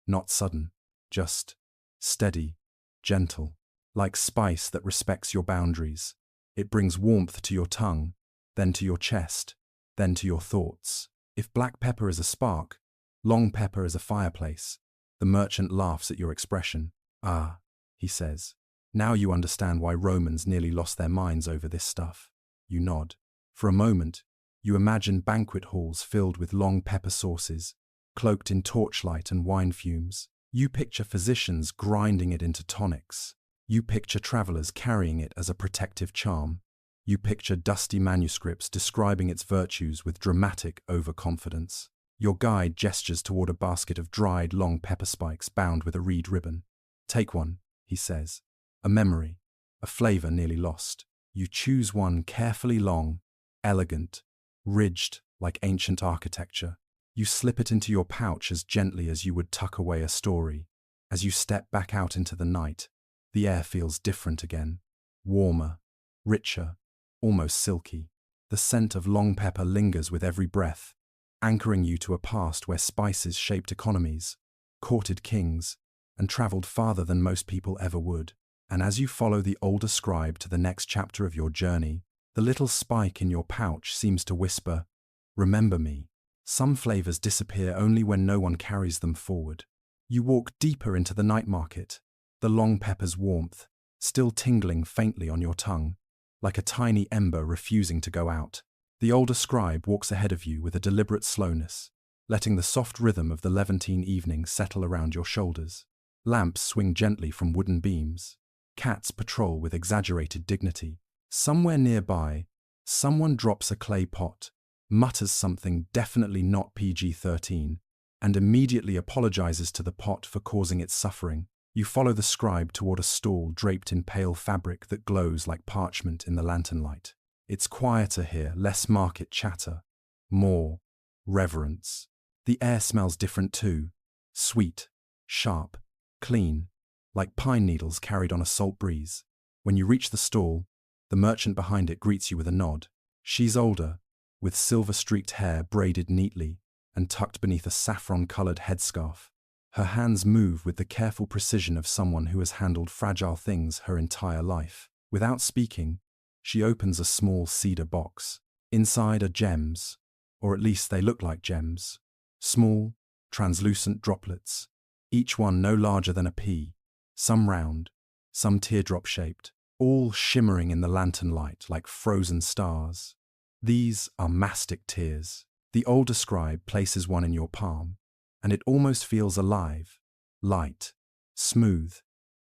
not sudden, just steady, gentle, like spice that respects your boundaries. It brings warmth to your tongue, then to your chest, then to your thoughts. If black pepper is a spark, long pepper is a fireplace. The merchant laughs at your expression. "Ah," he says. "Now you understand why Romans nearly lost their minds over this stuff." You nod. For a moment, you imagine banquet halls filled with long pepper sauces, cloaked in torchlight and wine fumes. You picture physicians grinding it into tonics. You picture travelers carrying it as a protective charm. You picture dusty manuscripts describing its virtues with dramatic overconfidence. Your guide gestures toward a basket of dried long pepper spikes bound with a reed ribbon. "Take one," he says. "A memory, a flavor nearly lost." You choose one carefully long, elegant, ridged like ancient architecture. You slip it into your pouch as gently as you would tuck away a story. As you step back out into the night, the air feels different again, warmer, richer, almost silky. The scent of long pepper lingers with every breath, anchoring you to a past where spices shaped economies, courted kings, and traveled farther than most people ever would. And as you follow the older scribe to the next chapter of your journey, the little spike in your pouch seems to whisper, "Remember me." Some flavors disappear only when no one carries them forward. You walk deeper into the night market, the long pepper's warmth still tingling faintly on your tongue, like a tiny ember refusing to go out. The older scribe walks ahead of you with a deliberate slowness, letting the soft rhythm of the Levantine evening settle around your shoulders. Lamps swing gently from wooden beams. Cats patrol with exaggerated dignity. Somewhere nearby, someone drops a clay pot, mutters something definitely not PG-13, and immediately apologizes to the pot for causing its suffering. You follow the scribe toward a stall draped in pale fabric that glows like parchment in the lantern light. It's quieter here, less market chatter, more reverence. The air smells different too, sweet, sharp, clean, like pine needles carried on a salt breeze. When you reach the stall, the merchant behind it greets you with a nod. She's older, with silver-streaked hair braided neatly and tucked beneath a saffron-colored headscarf. Her hands move with the careful precision of someone who has handled fragile things her entire life. Without speaking, she opens a small cedar box. Inside are gems, or at least they look like gems. Small, translucent droplets, each one no larger than a pea, some round, some teardrop-shaped, all shimmering in the lantern light like frozen stars. These are mastic tears. The older scribe places one in your palm, and it almost feels alive, light, smooth,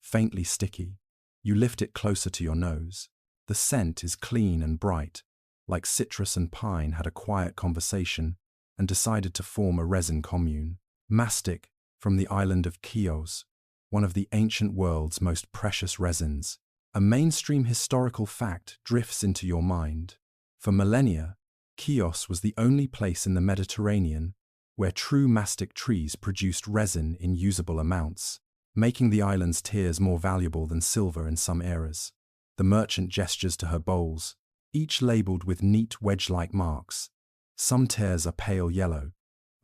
faintly sticky. You lift it closer to your nose. The scent is clean and bright, like citrus and pine had a quiet conversation and decided to form a resin commune. Mastic, from the island of Chios, one of the ancient world's most precious resins. A mainstream historical fact drifts into your mind. For millennia, Chios was the only place in the Mediterranean where true mastic trees produced resin in usable amounts, making the island's tears more valuable than silver in some eras. The merchant gestures to her bowls, each labeled with neat wedge-like marks. Some tears are pale yellow,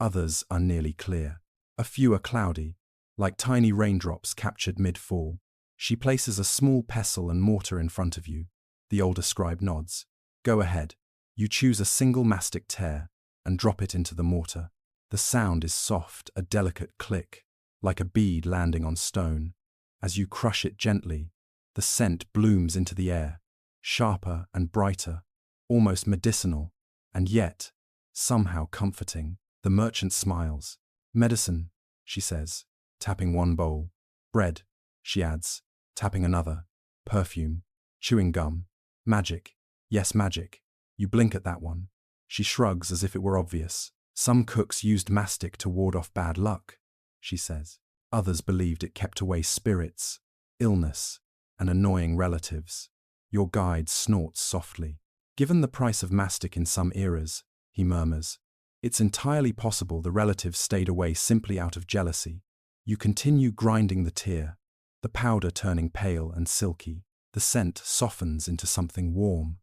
others are nearly clear. A few are cloudy, like tiny raindrops captured mid-fall. She places a small pestle and mortar in front of you. The older scribe nods. Go ahead. You choose a single mastic tear and drop it into the mortar. The sound is soft, a delicate click, like a bead landing on stone. As you crush it gently, the scent blooms into the air, sharper and brighter, almost medicinal, and yet, somehow comforting. The merchant smiles. Medicine, she says, tapping one bowl. Bread, she adds, tapping another. Perfume, chewing gum. Magic, yes, magic. You blink at that one. She shrugs as if it were obvious. Some cooks used mastic to ward off bad luck, she says. Others believed it kept away spirits, illness, and annoying relatives. Your guide snorts softly. Given the price of mastic in some eras, he murmurs, it's entirely possible the relatives stayed away simply out of jealousy. You continue grinding the tear, the powder turning pale and silky. The scent softens into something warm,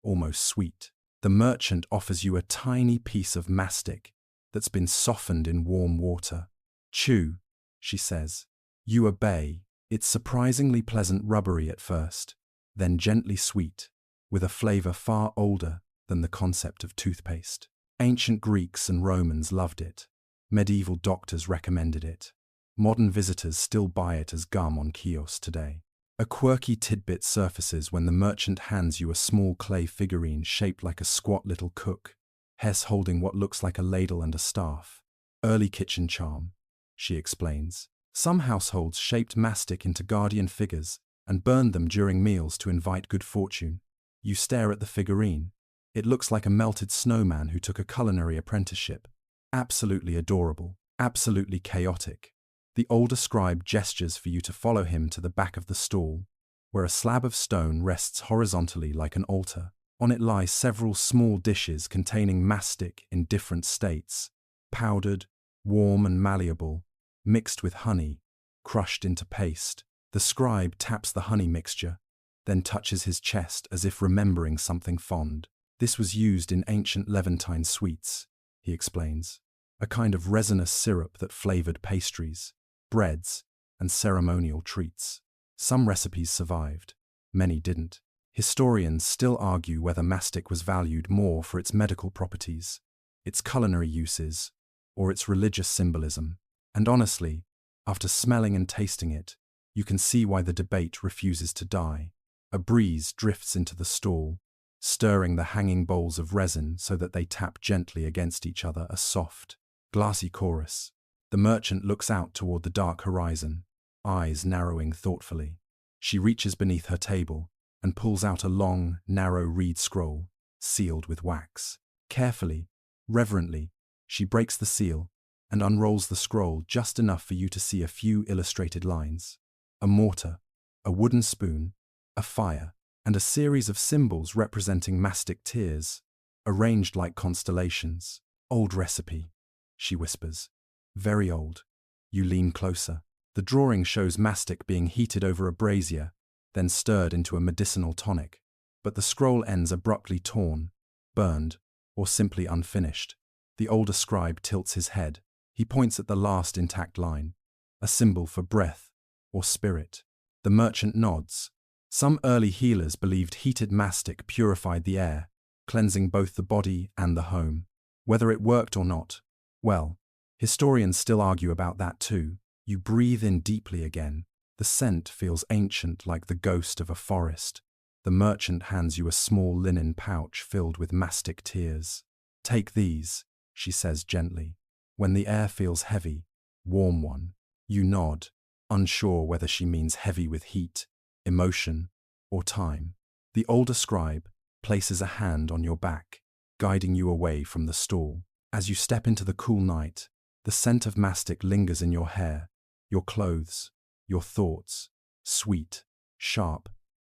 almost sweet. The merchant offers you a tiny piece of mastic that's been softened in warm water. Chew, she says. You obey. It's surprisingly pleasant rubbery at first, then gently sweet, with a flavor far older than the concept of toothpaste. Ancient Greeks and Romans loved it. Medieval doctors recommended it. Modern visitors still buy it as gum on kiosks today. A quirky tidbit surfaces when the merchant hands you a small clay figurine shaped like a squat little cook, Hess holding what looks like a ladle and a staff. Early kitchen charm, she explains. Some households shaped mastic into guardian figures and burned them during meals to invite good fortune. You stare at the figurine. It looks like a melted snowman who took a culinary apprenticeship. Absolutely adorable, absolutely chaotic. The older scribe gestures for you to follow him to the back of the stall, where a slab of stone rests horizontally like an altar. On it lie several small dishes containing mastic in different states, powdered, warm and malleable, mixed with honey, crushed into paste. The scribe taps the honey mixture, then touches his chest as if remembering something fond. This was used in ancient Levantine sweets, he explains, a kind of resinous syrup that flavored pastries, breads, and ceremonial treats. Some recipes survived, many didn't. Historians still argue whether mastic was valued more for its medical properties, its culinary uses, or its religious symbolism. And honestly, after smelling and tasting it, you can see why the debate refuses to die. A breeze drifts into the stall, stirring the hanging bowls of resin so that they tap gently against each other, a soft, glassy chorus. The merchant looks out toward the dark horizon, eyes narrowing thoughtfully. She reaches beneath her table and pulls out a long, narrow reed scroll, sealed with wax. Carefully, reverently, she breaks the seal and unrolls the scroll just enough for you to see a few illustrated lines. A mortar, a wooden spoon, a fire, and a series of symbols representing mastic tears, arranged like constellations. Old recipe, she whispers. Very old. You lean closer. The drawing shows mastic being heated over a brazier, then stirred into a medicinal tonic. But the scroll ends abruptly torn, burned, or simply unfinished. The older scribe tilts his head. He points at the last intact line, a symbol for breath or spirit. The merchant nods. Some early healers believed heated mastic purified the air, cleansing both the body and the home. Whether it worked or not, well, historians still argue about that too. You breathe in deeply again. The scent feels ancient, like the ghost of a forest. The merchant hands you a small linen pouch filled with mastic tears. Take these, she says gently. When the air feels heavy, warm one. You nod, unsure whether she means heavy with heat, emotion, or time. The older scribe places a hand on your back, guiding you away from the stall. As you step into the cool night, the scent of mastic lingers in your hair, your clothes, your thoughts. Sweet, sharp,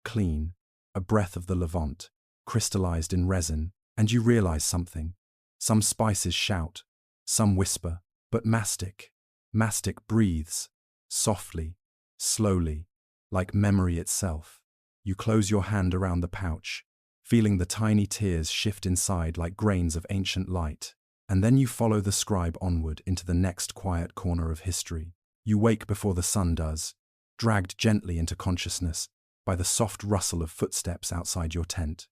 clean, a breath of the Levant, crystallized in resin, and you realize something. Some spices shout, some whisper, but mastic breathes, softly, slowly, like memory itself. You close your hand around the pouch, feeling the tiny tears shift inside like grains of ancient light, and then you follow the scribe onward into the next quiet corner of history. You wake before the sun does, dragged gently into consciousness by the soft rustle of footsteps outside your tent.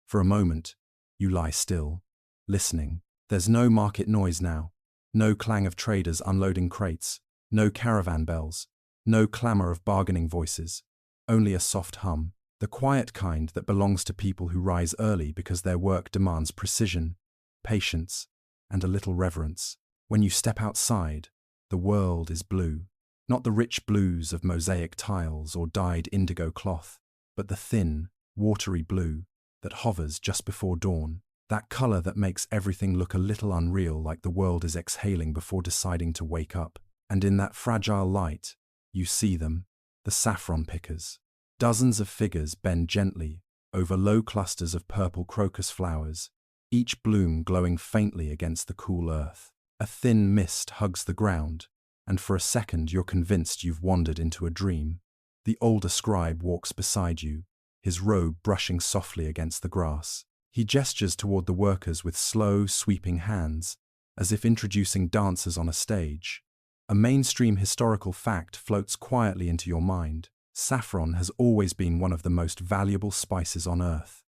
For a moment, you lie still, listening. There's no market noise now, no clang of traders unloading crates, no caravan bells, no clamor of bargaining voices, only a soft hum, the quiet kind that belongs to people who rise early because their work demands precision, patience, and a little reverence. When you step outside, the world is blue. Not the rich blues of mosaic tiles or dyed indigo cloth, but the thin, watery blue that hovers just before dawn. That color that makes everything look a little unreal, like the world is exhaling before deciding to wake up. And in that fragile light, you see them, the saffron pickers. Dozens of figures bend gently over low clusters of purple crocus flowers, each bloom glowing faintly against the cool earth. A thin mist hugs the ground, and for a second you're convinced you've wandered into a dream. The older scribe walks beside you, his robe brushing softly against the grass. He gestures toward the workers with slow, sweeping hands, as if introducing dancers on a stage. A mainstream historical fact floats quietly into your mind. Saffron has always been one of the most valuable spices on earth.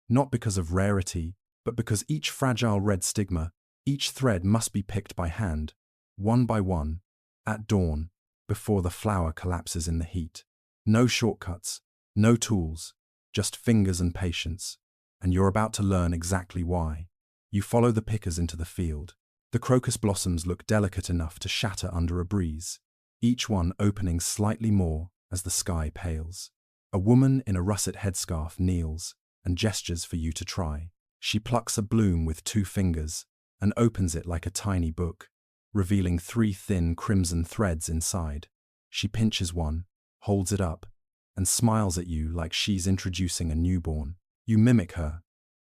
Not because of rarity, but because each fragile red stigma, each thread must be picked by hand, one by one, at dawn, before the flower collapses in the heat. No shortcuts, no tools, just fingers and patience. And you're about to learn exactly why. You follow the pickers into the field. The crocus blossoms look delicate enough to shatter under a breeze, each one opening slightly more as the sky pales. A woman in a russet headscarf kneels and gestures for you to try. She plucks a bloom with 2 fingers and opens it like a tiny book, revealing 3 thin crimson threads inside. She pinches one, holds it up, and smiles at you like she's introducing a newborn. You mimic her,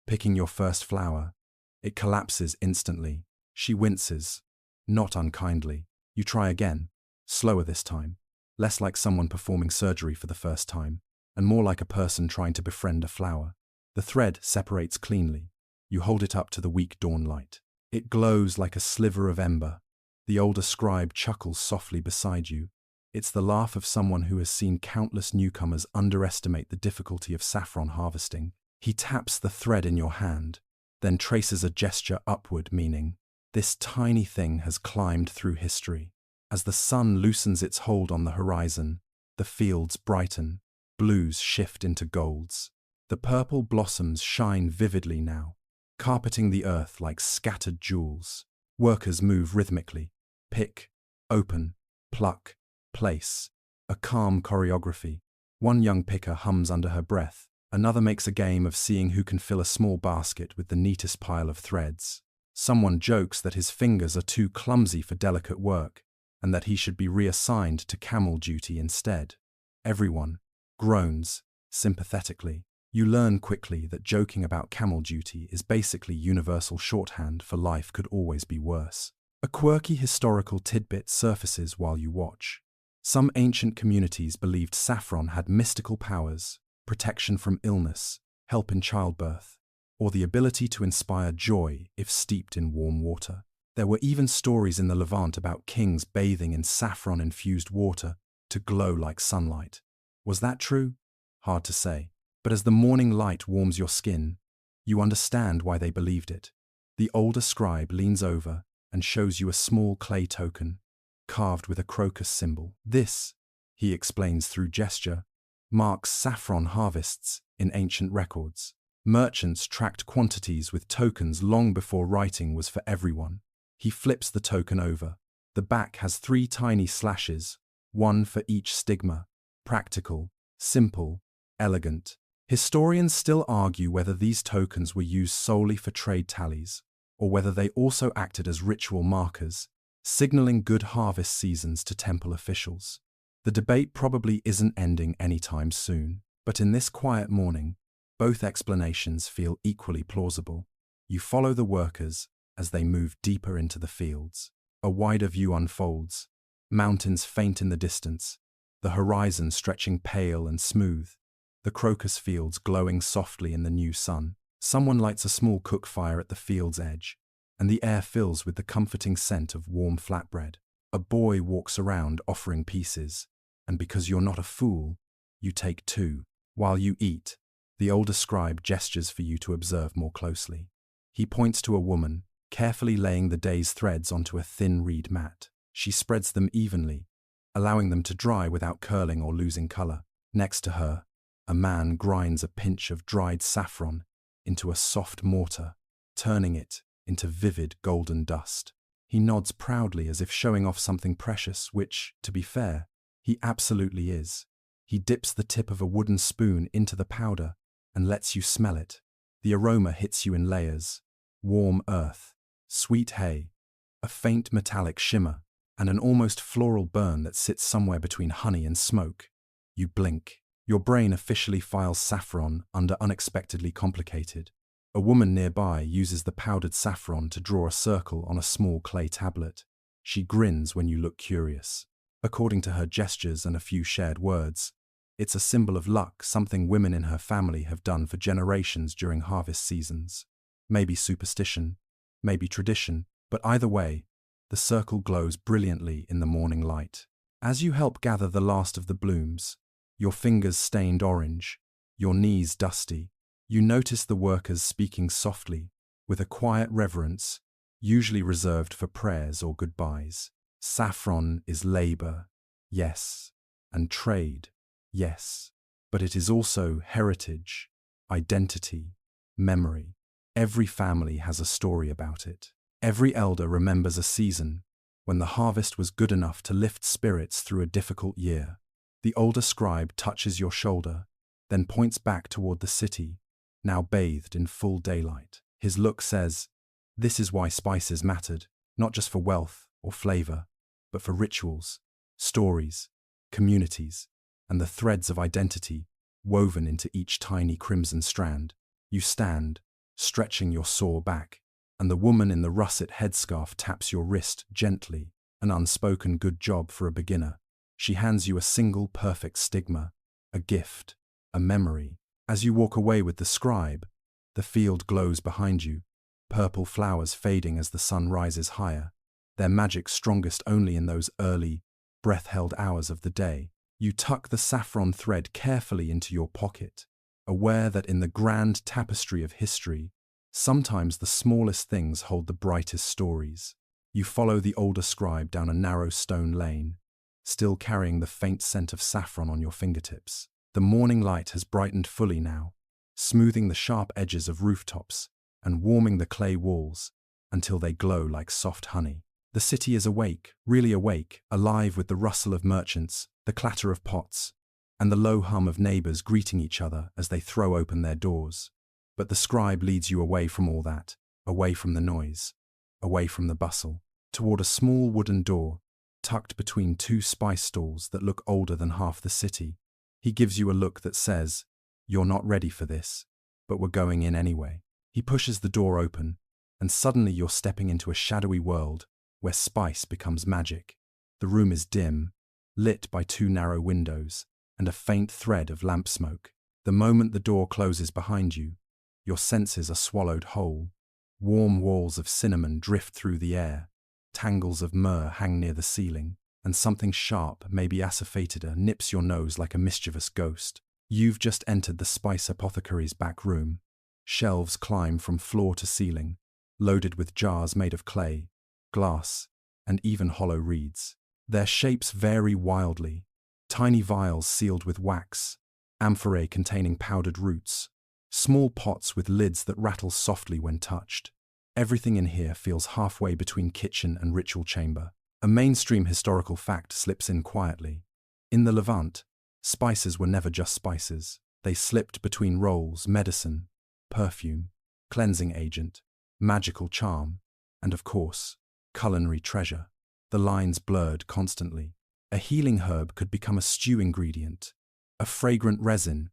picking your first flower. It collapses instantly. She winces, not unkindly. You try again, slower this time, less like someone performing surgery for the first time, and more like a person trying to befriend a flower. The thread separates cleanly. You hold it up to the weak dawn light. It glows like a sliver of ember. The older scribe chuckles softly beside you. It's the laugh of someone who has seen countless newcomers underestimate the difficulty of saffron harvesting. He taps the thread in your hand, then traces a gesture upward, meaning, this tiny thing has climbed through history. As the sun loosens its hold on the horizon, the fields brighten, blues shift into golds. The purple blossoms shine vividly now, carpeting the earth like scattered jewels. Workers move rhythmically, pick, open, pluck, place, a calm choreography. One young picker hums under her breath. Another makes a game of seeing who can fill a small basket with the neatest pile of threads. Someone jokes that his fingers are too clumsy for delicate work, and that he should be reassigned to camel duty instead. Everyone groans sympathetically. You learn quickly that joking about camel duty is basically universal shorthand for life could always be worse. A quirky historical tidbit surfaces while you watch. Some ancient communities believed saffron had mystical powers, protection from illness, help in childbirth, or the ability to inspire joy if steeped in warm water. There were even stories in the Levant about kings bathing in saffron-infused water to glow like sunlight. Was that true? Hard to say. But as the morning light warms your skin, you understand why they believed it. The older scribe leans over and shows you a small clay token, carved with a crocus symbol. This, he explains through gesture, marks saffron harvests in ancient records. Merchants tracked quantities with tokens long before writing was for everyone. He flips the token over. The back has 3 tiny slashes, one for each stigma. Practical, simple, elegant. Historians still argue whether these tokens were used solely for trade tallies, or whether they also acted as ritual markers, signaling good harvest seasons to temple officials. The debate probably isn't ending anytime soon, but in this quiet morning, both explanations feel equally plausible. You follow the workers as they move deeper into the fields. A wider view unfolds, mountains faint in the distance, the horizon stretching pale and smooth, the crocus fields glowing softly in the new sun. Someone lights a small cook fire at the field's edge, and the air fills with the comforting scent of warm flatbread. A boy walks around offering pieces, and because you're not a fool, you take 2. While you eat, the older scribe gestures for you to observe more closely. He points to a woman, carefully laying the day's threads onto a thin reed mat. She spreads them evenly, allowing them to dry without curling or losing color. Next to her, a man grinds a pinch of dried saffron into a soft mortar, turning it into vivid golden dust. He nods proudly as if showing off something precious, which, to be fair, he absolutely is. He dips the tip of a wooden spoon into the powder and lets you smell it. The aroma hits you in layers: warm earth, sweet hay, a faint metallic shimmer, and an almost floral burn that sits somewhere between honey and smoke. You blink. Your brain officially files saffron under unexpectedly complicated. A woman nearby uses the powdered saffron to draw a circle on a small clay tablet. She grins when you look curious. According to her gestures and a few shared words, it's a symbol of luck, something women in her family have done for generations during harvest seasons. Maybe superstition, maybe tradition, but either way, the circle glows brilliantly in the morning light. As you help gather the last of the blooms, your fingers stained orange, your knees dusty, you notice the workers speaking softly, with a quiet reverence, usually reserved for prayers or goodbyes. Saffron is labor, yes, and trade, yes, but it is also heritage, identity, memory. Every family has a story about it. Every elder remembers a season when the harvest was good enough to lift spirits through a difficult year. The older scribe touches your shoulder, then points back toward the city, now bathed in full daylight. His look says, this is why spices mattered, not just for wealth or flavor, but for rituals, stories, communities, and the threads of identity woven into each tiny crimson strand. You stand, stretching your sore back, and the woman in the russet headscarf taps your wrist gently, an unspoken good job for a beginner. She hands you a single perfect stigma, a gift, a memory. As you walk away with the scribe, the field glows behind you, purple flowers fading as the sun rises higher, their magic strongest only in those early, breath-held hours of the day. You tuck the saffron thread carefully into your pocket, aware that in the grand tapestry of history, sometimes the smallest things hold the brightest stories. You follow the older scribe down a narrow stone lane, still carrying the faint scent of saffron on your fingertips. The morning light has brightened fully now, smoothing the sharp edges of rooftops and warming the clay walls until they glow like soft honey. The city is awake, really awake, alive with the rustle of merchants, the clatter of pots, and the low hum of neighbors greeting each other as they throw open their doors. But the scribe leads you away from all that, away from the noise, away from the bustle, toward a small wooden door, tucked between 2 spice stalls that look older than half the city. He gives you a look that says, you're not ready for this, but we're going in anyway. He pushes the door open, and suddenly you're stepping into a shadowy world where spice becomes magic. The room is dim, lit by 2 narrow windows and a faint thread of lamp smoke. The moment the door closes behind you, your senses are swallowed whole. Warm walls of cinnamon drift through the air, tangles of myrrh hang near the ceiling, and something sharp, maybe asafoetida, nips your nose like a mischievous ghost. You've just entered the spice apothecary's back room. Shelves climb from floor to ceiling, loaded with jars made of clay, glass, and even hollow reeds. Their shapes vary wildly: tiny vials sealed with wax, amphorae containing powdered roots, small pots with lids that rattle softly when touched. Everything in here feels halfway between kitchen and ritual chamber. A mainstream historical fact slips in quietly. In the Levant, spices were never just spices. They slipped between roles: medicine, perfume, cleansing agent, magical charm, and of course, culinary treasure. The lines blurred constantly. A healing herb could become a stew ingredient. A fragrant resin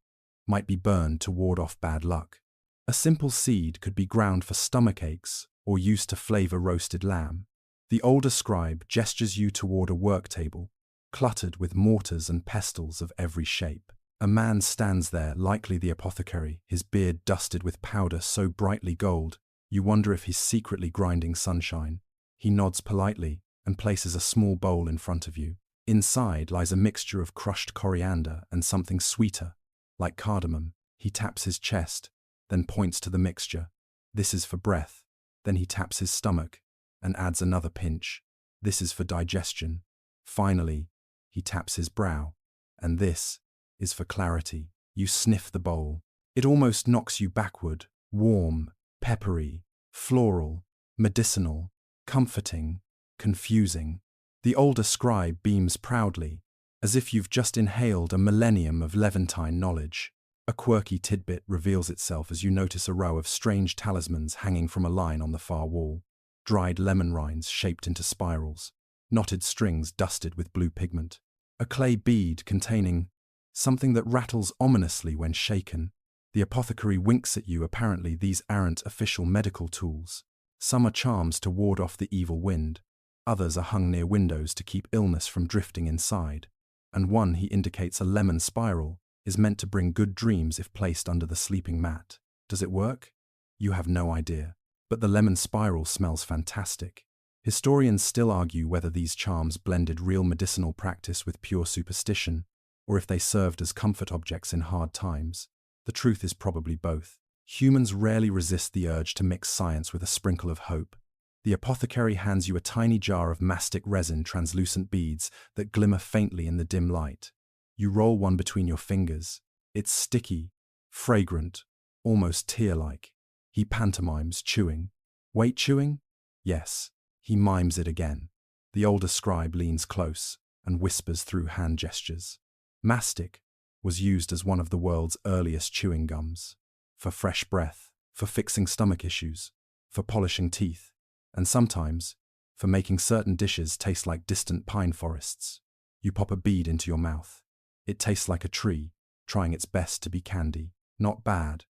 might be burned to ward off bad luck. A simple seed could be ground for stomach aches or used to flavor roasted lamb. The older scribe gestures you toward a work table, cluttered with mortars and pestles of every shape. A man stands there, likely the apothecary, his beard dusted with powder so brightly gold, you wonder if he's secretly grinding sunshine. He nods politely and places a small bowl in front of you. Inside lies a mixture of crushed coriander and something sweeter, like cardamom. He taps his chest, then points to the mixture. This is for breath. Then he taps his stomach and adds another pinch. This is for digestion. Finally, he taps his brow, and this is for clarity. You sniff the bowl. It almost knocks you backward. Warm, peppery, floral, medicinal, comforting, confusing. The older scribe beams proudly, as if you've just inhaled a millennium of Levantine knowledge. A quirky tidbit reveals itself as you notice a row of strange talismans hanging from a line on the far wall. Dried lemon rinds shaped into spirals, knotted strings dusted with blue pigment. A clay bead containing something that rattles ominously when shaken. The apothecary winks at you. Apparently these aren't official medical tools. Some are charms to ward off the evil wind. Others are hung near windows to keep illness from drifting inside. And one, he indicates a lemon spiral, is meant to bring good dreams if placed under the sleeping mat. Does it work? You have no idea. But the lemon spiral smells fantastic. Historians still argue whether these charms blended real medicinal practice with pure superstition, or if they served as comfort objects in hard times. The truth is probably both. Humans rarely resist the urge to mix science with a sprinkle of hope. The apothecary hands you a tiny jar of mastic resin, translucent beads that glimmer faintly in the dim light. You roll one between your fingers. It's sticky, fragrant, almost tear-like. He pantomimes, chewing. Wait, chewing? Yes. He mimes it again. The older scribe leans close and whispers through hand gestures. Mastic was used as one of the world's earliest chewing gums. For fresh breath, for fixing stomach issues, for polishing teeth, and sometimes for making certain dishes taste like distant pine forests. You pop a bead into your mouth. It tastes like a tree, trying its best to be candy. Not bad,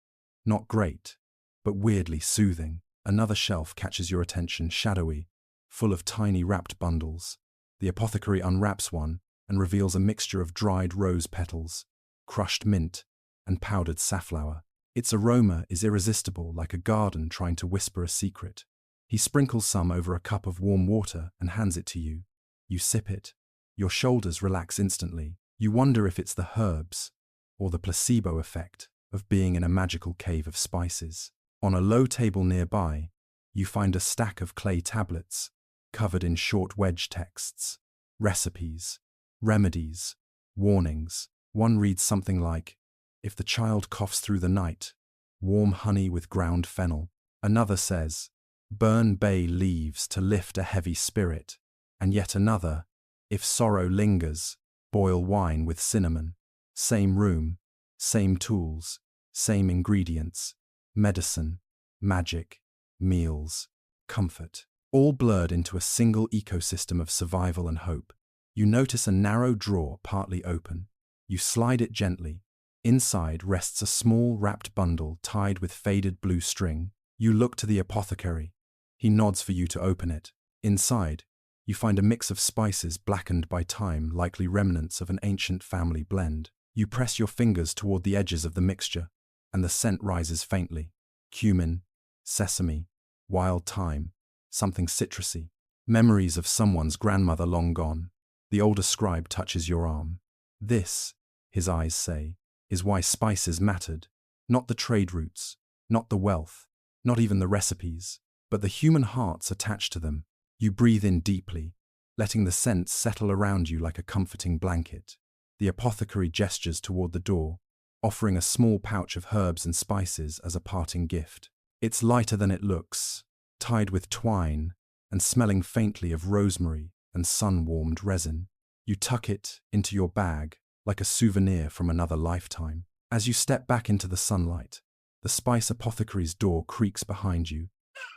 not great, but weirdly soothing. Another shelf catches your attention, shadowy, full of tiny wrapped bundles. The apothecary unwraps one and reveals a mixture of dried rose petals, crushed mint, and powdered safflower. Its aroma is irresistible, like a garden trying to whisper a secret. He sprinkles some over a cup of warm water and hands it to you. You sip it. Your shoulders relax instantly. You wonder if it's the herbs or the placebo effect of being in a magical cave of spices. On a low table nearby, you find a stack of clay tablets covered in short wedge texts, recipes, remedies, warnings. One reads something like, "If the child coughs through the night, warm honey with ground fennel." Another says, "Burn bay leaves to lift a heavy spirit." And yet another, "If sorrow lingers, boil wine with cinnamon." Same room, same tools, same ingredients, medicine, magic, meals, comfort, all blurred into a single ecosystem of survival and hope. You notice a narrow drawer partly open. You slide it gently. Inside rests a small wrapped bundle tied with faded blue string. You look to the apothecary. He nods for you to open it. Inside, you find a mix of spices blackened by time, likely remnants of an ancient family blend. You press your fingers toward the edges of the mixture, and the scent rises faintly. Cumin, sesame, wild thyme, something citrusy. Memories of someone's grandmother long gone. The older scribe touches your arm. This, his eyes say, is why spices mattered. Not the trade routes, not the wealth, not even the recipes, but the human hearts attached to them. You breathe in deeply, letting the scents settle around you like a comforting blanket. The apothecary gestures toward the door, offering a small pouch of herbs and spices as a parting gift. It's lighter than it looks, tied with twine, and smelling faintly of rosemary and sun-warmed resin. You tuck it into your bag like a souvenir from another lifetime. As you step back into the sunlight, the spice apothecary's door creaks behind you,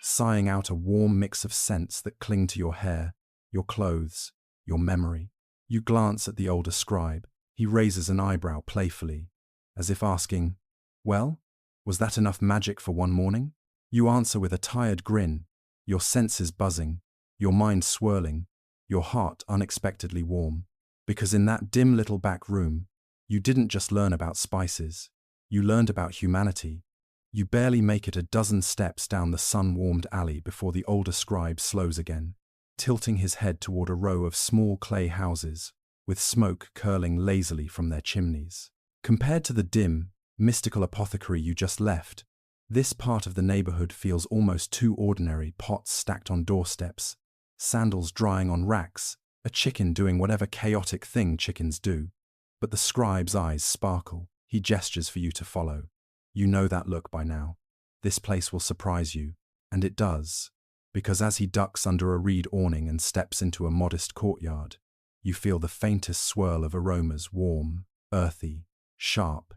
sighing out a warm mix of scents that cling to your hair, your clothes, your memory. You glance at the older scribe. He raises an eyebrow playfully, as if asking, "Well, was that enough magic for one morning?" You answer with a tired grin, your senses buzzing, your mind swirling, your heart unexpectedly warm. Because in that dim little back room, you didn't just learn about spices, you learned about humanity. You barely make it a dozen steps down the sun-warmed alley before the older scribe slows again, tilting his head toward a row of small clay houses, with smoke curling lazily from their chimneys. Compared to the dim, mystical apothecary you just left, this part of the neighborhood feels almost too ordinary. Pots stacked on doorsteps, sandals drying on racks, a chicken doing whatever chaotic thing chickens do. But the scribe's eyes sparkle. He gestures for you to follow. You know that look by now. This place will surprise you, and it does, because as he ducks under a reed awning and steps into a modest courtyard, you feel the faintest swirl of aromas, warm, earthy, sharp,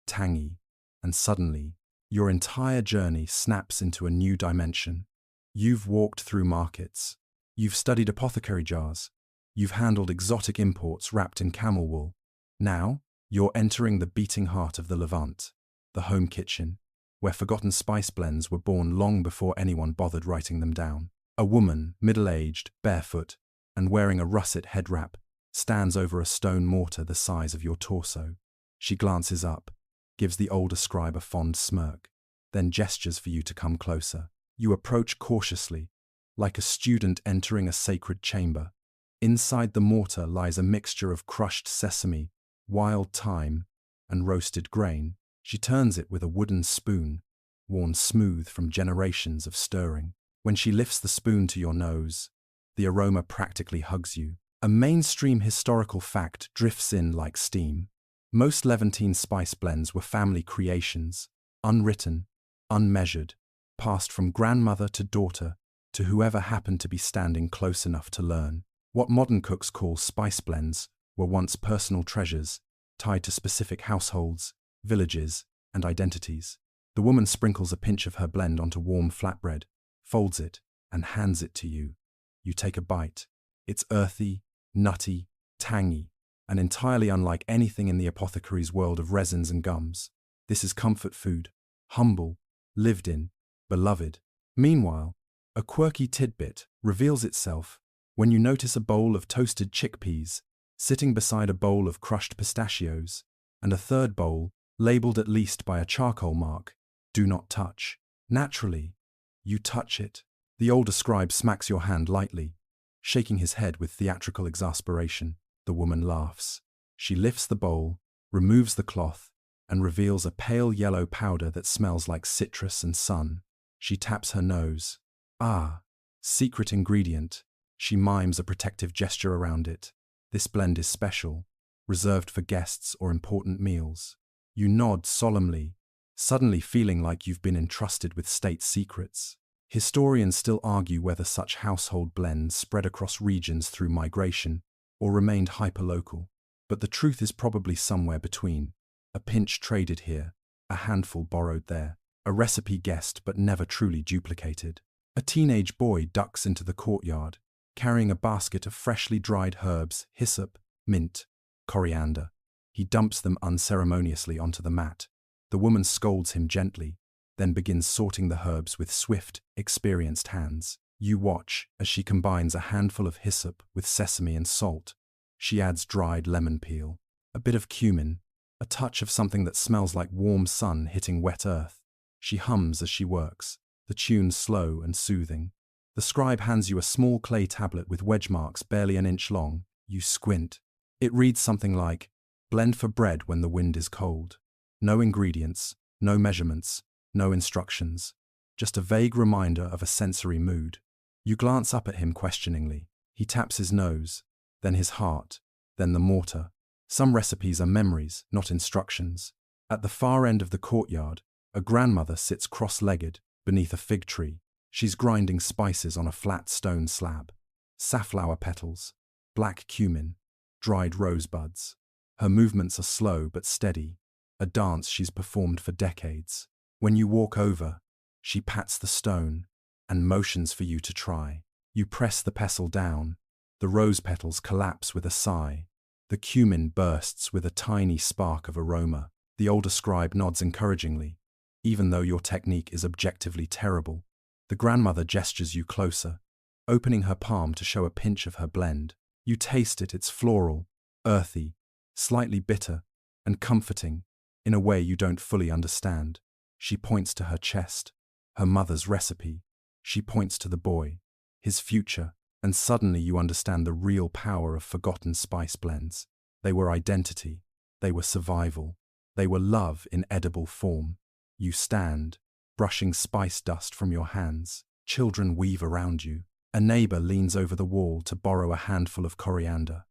tangy, and suddenly, your entire journey snaps into a new dimension. You've walked through markets. You've studied apothecary jars. You've handled exotic imports wrapped in camel wool. Now, you're entering the beating heart of the Levant, the home kitchen, where forgotten spice blends were born long before anyone bothered writing them down. A woman, middle-aged, barefoot, and wearing a russet head wrap, stands over a stone mortar the size of your torso. She glances up, gives the older scribe a fond smirk, then gestures for you to come closer. You approach cautiously, like a student entering a sacred chamber. Inside the mortar lies a mixture of crushed sesame, wild thyme, and roasted grain. She turns it with a wooden spoon, worn smooth from generations of stirring. When she lifts the spoon to your nose, the aroma practically hugs you. A mainstream historical fact drifts in like steam. Most Levantine spice blends were family creations, unwritten, unmeasured, passed from grandmother to daughter to whoever happened to be standing close enough to learn. What modern cooks call spice blends were once personal treasures, tied to specific households, villages, and identities. The woman sprinkles a pinch of her blend onto warm flatbread, folds it, and hands it to you. You take a bite. It's earthy, nutty, tangy, and entirely unlike anything in the apothecary's world of resins and gums. This is comfort food, humble, lived in, beloved. Meanwhile, a quirky tidbit reveals itself when you notice a bowl of toasted chickpeas sitting beside a bowl of crushed pistachios, and a third bowl, labeled at least by a charcoal mark, "Do not touch." Naturally, you touch it. The older scribe smacks your hand lightly, shaking his head with theatrical exasperation. The woman laughs. She lifts the bowl, removes the cloth, and reveals a pale yellow powder that smells like citrus and sun. She taps her nose. Ah, secret ingredient. She mimes a protective gesture around it. This blend is special, reserved for guests or important meals. You nod solemnly, suddenly feeling like you've been entrusted with state secrets. Historians still argue whether such household blends spread across regions through migration or remained hyperlocal, but the truth is probably somewhere between. A pinch traded here, a handful borrowed there, a recipe guessed but never truly duplicated. A teenage boy ducks into the courtyard, carrying a basket of freshly dried herbs, hyssop, mint, coriander. He dumps them unceremoniously onto the mat. The woman scolds him gently, then begins sorting the herbs with swift, experienced hands. You watch as she combines a handful of hyssop with sesame and salt. She adds dried lemon peel, a bit of cumin, a touch of something that smells like warm sun hitting wet earth. She hums as she works, the tune slow and soothing. The scribe hands you a small clay tablet with wedge marks barely an inch long. You squint. It reads something like, "Blend for bread when the wind is cold." No ingredients, no measurements, no instructions. Just a vague reminder of a sensory mood. You glance up at him questioningly. He taps his nose, then his heart, then the mortar. Some recipes are memories, not instructions. At the far end of the courtyard, a grandmother sits cross-legged beneath a fig tree. She's grinding spices on a flat stone slab. Safflower petals, black cumin, dried rosebuds. Her movements are slow but steady, a dance she's performed for decades. When you walk over, she pats the stone and motions for you to try. You press the pestle down. The rose petals collapse with a sigh. The cumin bursts with a tiny spark of aroma. The older scribe nods encouragingly, even though your technique is objectively terrible. The grandmother gestures you closer, opening her palm to show a pinch of her blend. You taste it. It's floral, earthy, slightly bitter, and comforting in a way you don't fully understand. She points to her chest, her mother's recipe. She points to the boy, his future, and suddenly you understand the real power of forgotten spice blends. They were identity, they were survival, they were love in edible form. You stand, brushing spice dust from your hands. Children weave around you. A neighbor leans over the wall to borrow a handful of coriander.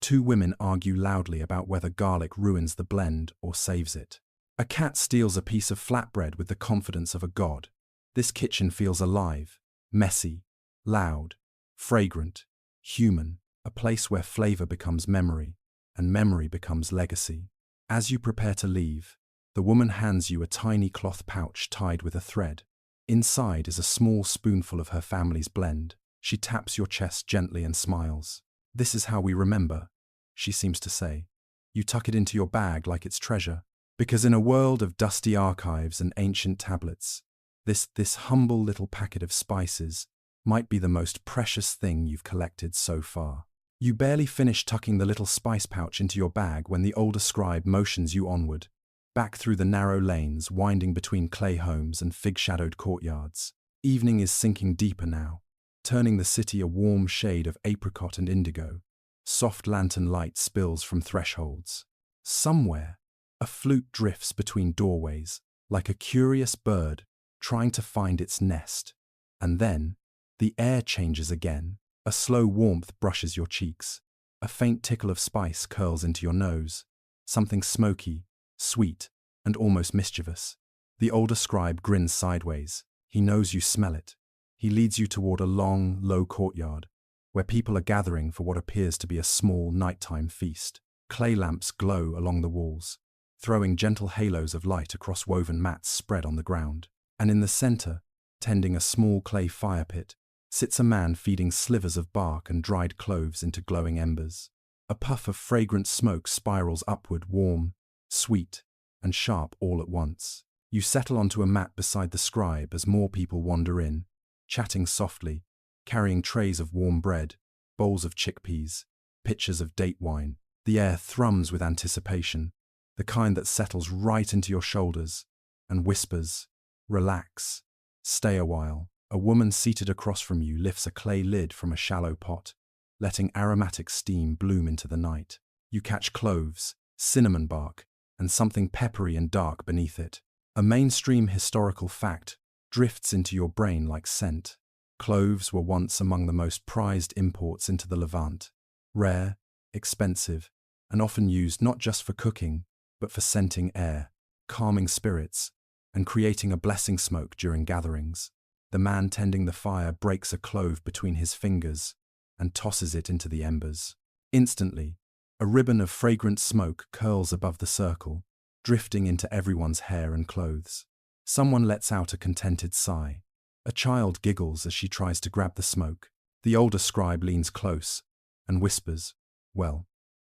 Two women argue loudly about whether garlic ruins the blend or saves it. A cat steals a piece of flatbread with the confidence of a god. This kitchen feels alive, messy, loud, fragrant, human, a place where flavor becomes memory, and memory becomes legacy. As you prepare to leave, the woman hands you a tiny cloth pouch tied with a thread. Inside is a small spoonful of her family's blend. She taps your chest gently and smiles. "This is how we remember," she seems to say. You tuck it into your bag like it's treasure. Because in a world of dusty archives and ancient tablets, this humble little packet of spices might be the most precious thing you've collected so far. You barely finish tucking the little spice pouch into your bag when the older scribe motions you onward, back through the narrow lanes winding between clay homes and fig-shadowed courtyards. Evening is sinking deeper now, turning the city a warm shade of apricot and indigo. Soft lantern light spills from thresholds. Somewhere, a flute drifts between doorways, like a curious bird trying to find its nest. And then, the air changes again. A slow warmth brushes your cheeks. A faint tickle of spice curls into your nose. Something smoky, sweet, and almost mischievous. The older scribe grins sideways. He knows you smell it. He leads you toward a long, low courtyard, where people are gathering for what appears to be a small nighttime feast. Clay lamps glow along the walls, throwing gentle halos of light across woven mats spread on the ground. And in the center, tending a small clay fire pit, sits a man feeding slivers of bark and dried cloves into glowing embers. A puff of fragrant smoke spirals upward, warm, sweet, and sharp all at once. You settle onto a mat beside the scribe as more people wander in, chatting softly, carrying trays of warm bread, bowls of chickpeas, pitchers of date wine. The air thrums with anticipation, the kind that settles right into your shoulders and whispers, "Relax, stay a while." A woman seated across from you lifts a clay lid from a shallow pot, letting aromatic steam bloom into the night. You catch cloves, cinnamon bark, and something peppery and dark beneath it. A mainstream historical fact drifts into your brain like scent. Cloves were once among the most prized imports into the Levant. Rare, expensive, and often used not just for cooking, but for scenting air, calming spirits, and creating a blessing smoke during gatherings. The man tending the fire breaks a clove between his fingers and tosses it into the embers. Instantly, a ribbon of fragrant smoke curls above the circle, drifting into everyone's hair and clothes. Someone lets out a contented sigh. A child giggles as she tries to grab the smoke. The older scribe leans close and whispers,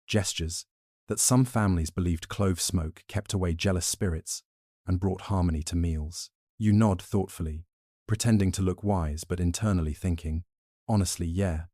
gestures, that some families believed clove smoke kept away jealous spirits and brought harmony to meals. You nod thoughtfully, pretending to look wise but internally thinking, honestly, yeah,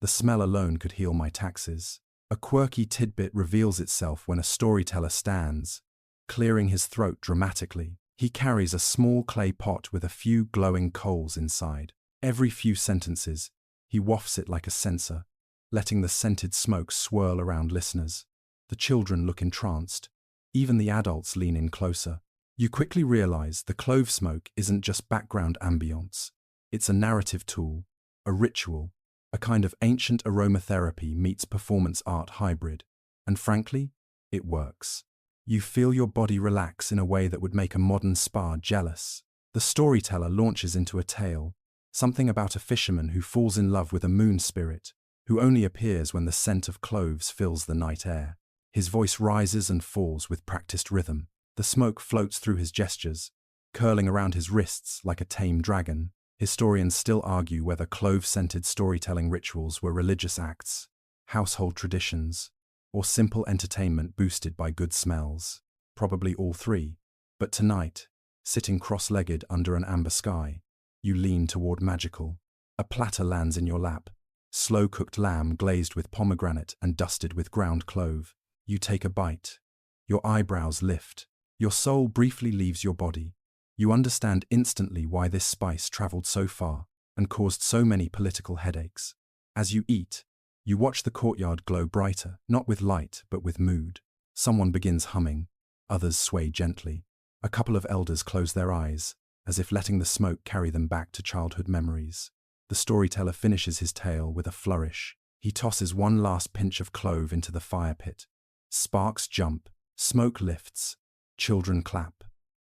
the smell alone could heal my taxes. A quirky tidbit reveals itself when a storyteller stands, clearing his throat dramatically. He carries a small clay pot with a few glowing coals inside. Every few sentences, he wafts it like a censer, letting the scented smoke swirl around listeners. The children look entranced. Even the adults lean in closer. You quickly realize the clove smoke isn't just background ambience. It's a narrative tool, a ritual, a kind of ancient aromatherapy meets performance art hybrid. And frankly, it works. You feel your body relax in a way that would make a modern spa jealous. The storyteller launches into a tale, something about a fisherman who falls in love with a moon spirit, who only appears when the scent of cloves fills the night air. His voice rises and falls with practiced rhythm. The smoke floats through his gestures, curling around his wrists like a tame dragon. Historians still argue whether clove-scented storytelling rituals were religious acts, household traditions, or simple entertainment boosted by good smells. Probably all three. But tonight, sitting cross-legged under an amber sky, you lean toward magical. A platter lands in your lap, slow-cooked lamb glazed with pomegranate and dusted with ground clove. You take a bite. Your eyebrows lift. Your soul briefly leaves your body. You understand instantly why this spice traveled so far and caused so many political headaches. As you eat, you watch the courtyard glow brighter, not with light, but with mood. Someone begins humming. Others sway gently. A couple of elders close their eyes, as if letting the smoke carry them back to childhood memories. The storyteller finishes his tale with a flourish. He tosses one last pinch of clove into the fire pit. Sparks jump, smoke lifts, children clap,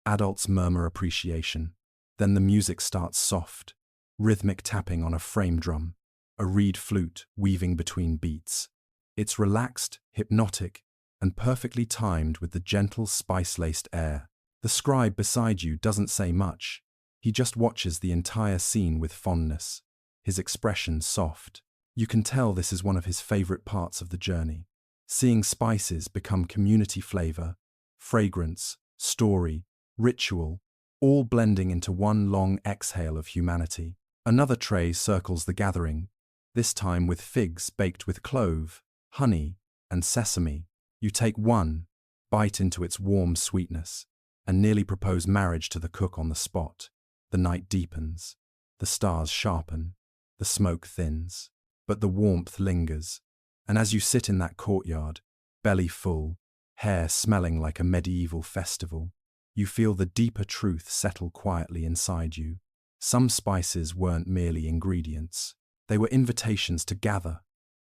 adults murmur appreciation. Then the music starts soft, rhythmic tapping on a frame drum, a reed flute weaving between beats. It's relaxed, hypnotic, and perfectly timed with the gentle, spice-laced air. The scribe beside you doesn't say much. He just watches the entire scene with fondness, his expression soft. You can tell this is one of his favorite parts of the journey. Seeing spices become community flavor, fragrance, story, ritual, all blending into one long exhale of humanity. Another tray circles the gathering, this time with figs baked with clove, honey, and sesame. You take one, bite into its warm sweetness, and nearly propose marriage to the cook on the spot. The night deepens, the stars sharpen, the smoke thins, but the warmth lingers. And as you sit in that courtyard, belly full, hair smelling like a medieval festival, you feel the deeper truth settle quietly inside you. Some spices weren't merely ingredients. They were invitations to gather,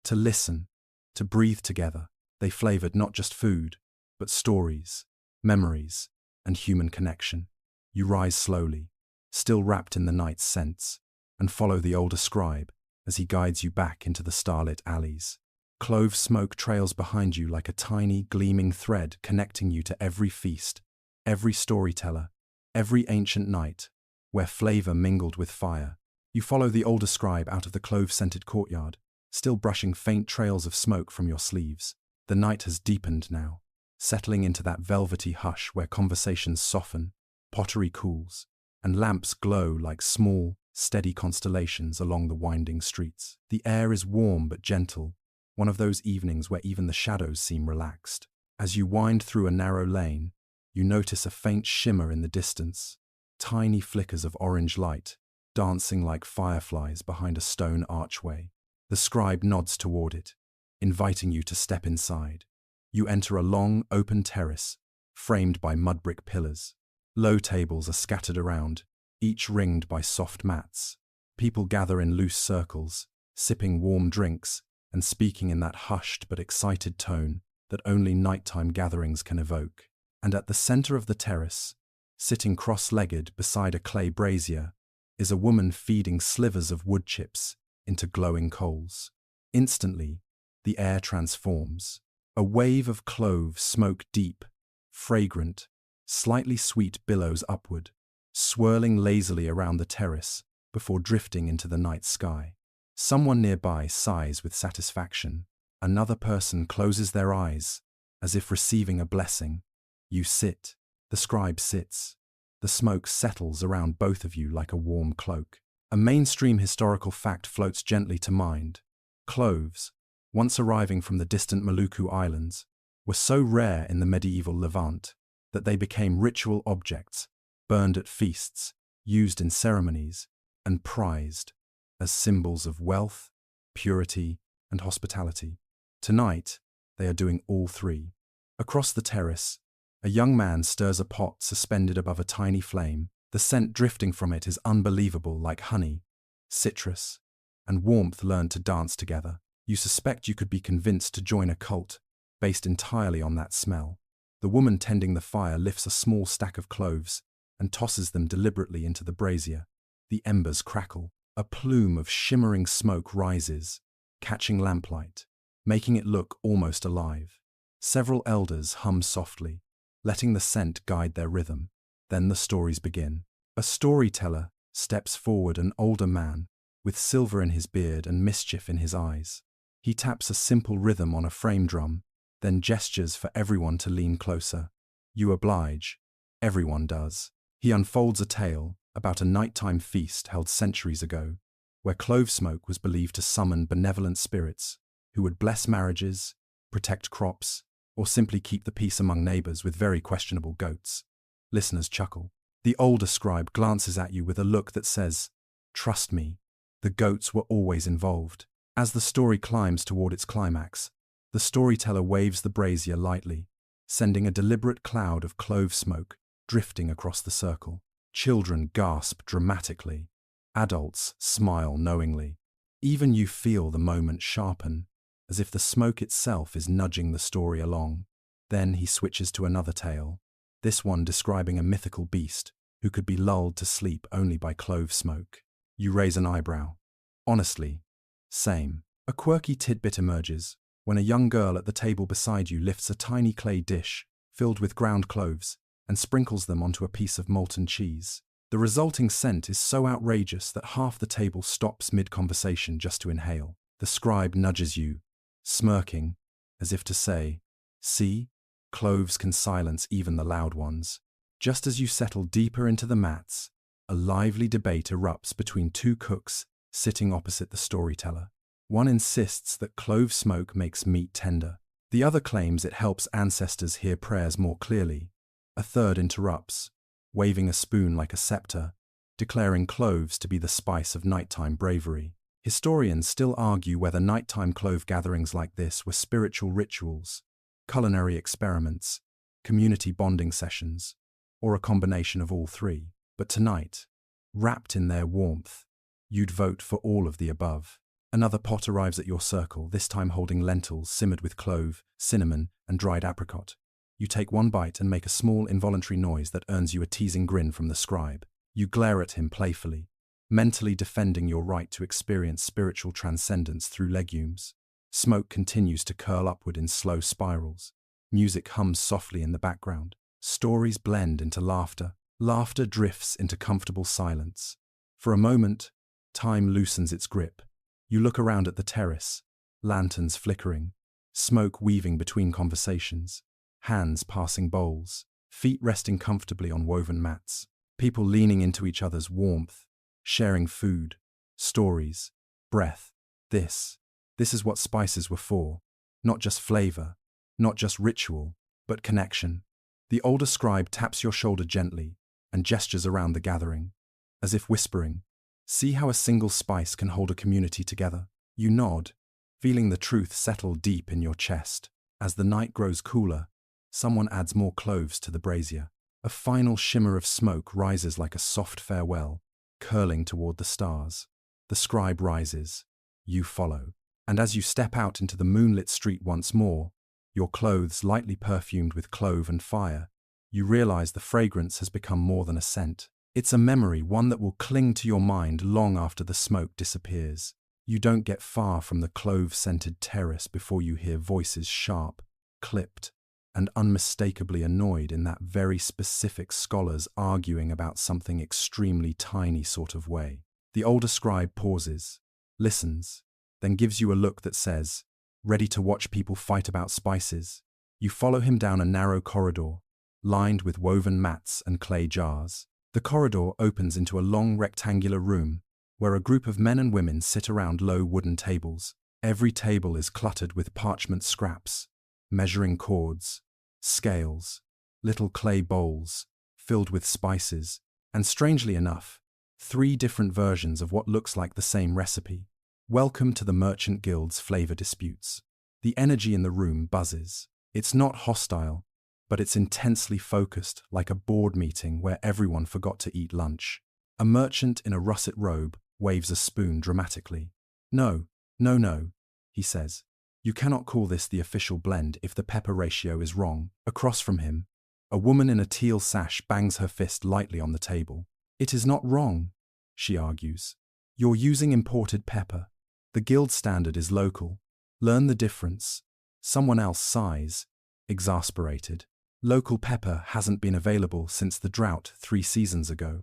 to listen, to breathe together. They flavored not just food, but stories, memories, and human connection. You rise slowly, still wrapped in the night's scents, and follow the older scribe as he guides you back into the starlit alleys. Clove smoke trails behind you like a tiny, gleaming thread connecting you to every feast, every storyteller, every ancient night, where flavor mingled with fire. You follow the older scribe out of the clove-scented courtyard, still brushing faint trails of smoke from your sleeves. The night has deepened now, settling into that velvety hush where conversations soften, pottery cools, and lamps glow like small, steady constellations along the winding streets. The air is warm but gentle, one of those evenings where even the shadows seem relaxed. As you wind through a narrow lane, you notice a faint shimmer in the distance, tiny flickers of orange light, dancing like fireflies behind a stone archway. The scribe nods toward it, inviting you to step inside. You enter a long, open terrace, framed by mud brick pillars. Low tables are scattered around, each ringed by soft mats. People gather in loose circles, sipping warm drinks and speaking in that hushed but excited tone that only nighttime gatherings can evoke. And at the center of the terrace, sitting cross-legged beside a clay brazier, is a woman feeding slivers of wood chips into glowing coals. Instantly, the air transforms. A wave of clove smoke deep, fragrant, slightly sweet billows upward, swirling lazily around the terrace before drifting into the night sky. Someone nearby sighs with satisfaction. Another person closes their eyes, as if receiving a blessing. You sit. The scribe sits, The smoke settles around both of you like a warm cloak. A mainstream historical fact floats gently to mind. Cloves, once arriving from the distant Maluku Islands, were so rare in the medieval Levant that they became ritual objects, burned at feasts, used in ceremonies, and prized as symbols of wealth, purity, and hospitality. Tonight, they are doing all three. Across the terrace, a young man stirs a pot suspended above a tiny flame. The scent drifting from it is unbelievable, like honey, citrus, and warmth learned to dance together. You suspect you could be convinced to join a cult based entirely on that smell. The woman tending the fire lifts a small stack of cloves and tosses them deliberately into the brazier. The embers crackle. A plume of shimmering smoke rises, catching lamplight, making it look almost alive. Several elders hum softly, letting the scent guide their rhythm. Then the stories begin. A storyteller steps forward, an older man, with silver in his beard and mischief in his eyes. He taps a simple rhythm on a frame drum, then gestures for everyone to lean closer. You oblige. Everyone does. He unfolds a tale about a nighttime feast held centuries ago, where clove smoke was believed to summon benevolent spirits who would bless marriages, protect crops, or simply keep the peace among neighbors with very questionable goats. Listeners chuckle. The older scribe glances at you with a look that says, "Trust me, the goats were always involved." As the story climbs toward its climax, the storyteller waves the brazier lightly, sending a deliberate cloud of clove smoke drifting across the circle. Children gasp dramatically. Adults smile knowingly. Even you feel the moment sharpen, as if the smoke itself is nudging the story along. Then he switches to another tale, this one describing a mythical beast who could be lulled to sleep only by clove smoke. You raise an eyebrow. Honestly, same. A quirky tidbit emerges when a young girl at the table beside you lifts a tiny clay dish filled with ground cloves and sprinkles them onto a piece of molten cheese. The resulting scent is so outrageous that half the table stops mid-conversation just to inhale. The scribe nudges you, smirking, as if to say, "See, cloves can silence even the loud ones." Just as you settle deeper into the mats, a lively debate erupts between two cooks sitting opposite the storyteller. One insists that clove smoke makes meat tender. The other claims it helps ancestors hear prayers more clearly. A third interrupts, waving a spoon like a scepter, declaring cloves to be the spice of nighttime bravery. Historians still argue whether nighttime clove gatherings like this were spiritual rituals, culinary experiments, community bonding sessions, or a combination of all three. But tonight, wrapped in their warmth, you'd vote for all of the above. Another pot arrives at your circle, this time holding lentils simmered with clove, cinnamon, and dried apricot. You take one bite and make a small involuntary noise that earns you a teasing grin from the scribe. You glare at him playfully, mentally defending your right to experience spiritual transcendence through legumes. Smoke continues to curl upward in slow spirals. Music hums softly in the background. Stories blend into laughter. Laughter drifts into comfortable silence. For a moment, time loosens its grip. You look around at the terrace, lanterns flickering, smoke weaving between conversations, hands passing bowls, feet resting comfortably on woven mats, people leaning into each other's warmth, sharing food, stories, breath. This is what spices were for. Not just flavor, not just ritual, but connection. The older scribe taps your shoulder gently and gestures around the gathering, as if whispering, "See how a single spice can hold a community together." You nod, feeling the truth settle deep in your chest. As the night grows cooler, someone adds more cloves to the brazier. A final shimmer of smoke rises like a soft farewell, curling toward the stars. The scribe rises. You follow. And as you step out into the moonlit street once more, your clothes lightly perfumed with clove and fire, you realize the fragrance has become more than a scent. It's a memory, one that will cling to your mind long after the smoke disappears. You don't get far from the clove-scented terrace before you hear voices sharp, clipped, and unmistakably annoyed in that very specific scholars arguing about something extremely tiny sort of way. The older scribe pauses, listens, then gives you a look that says, "Ready to watch people fight about spices?" You follow him down a narrow corridor, lined with woven mats and clay jars. The corridor opens into a long rectangular room, where a group of men and women sit around low wooden tables. Every table is cluttered with parchment scraps, measuring cords, scales, little clay bowls filled with spices, and strangely enough, 3 different versions of what looks like the same recipe. Welcome to the Merchant Guild's flavor disputes. The energy in the room buzzes. It's not hostile, but it's intensely focused, like a board meeting where everyone forgot to eat lunch. A merchant in a russet robe waves a spoon dramatically. No, no, no, he says. You cannot call this the official blend if the pepper ratio is wrong. Across from him, a woman in a teal sash bangs her fist lightly on the table. It is not wrong, she argues. You're using imported pepper. The guild standard is local. Learn the difference. Someone else sighs, exasperated. Local pepper hasn't been available since the drought 3 seasons ago.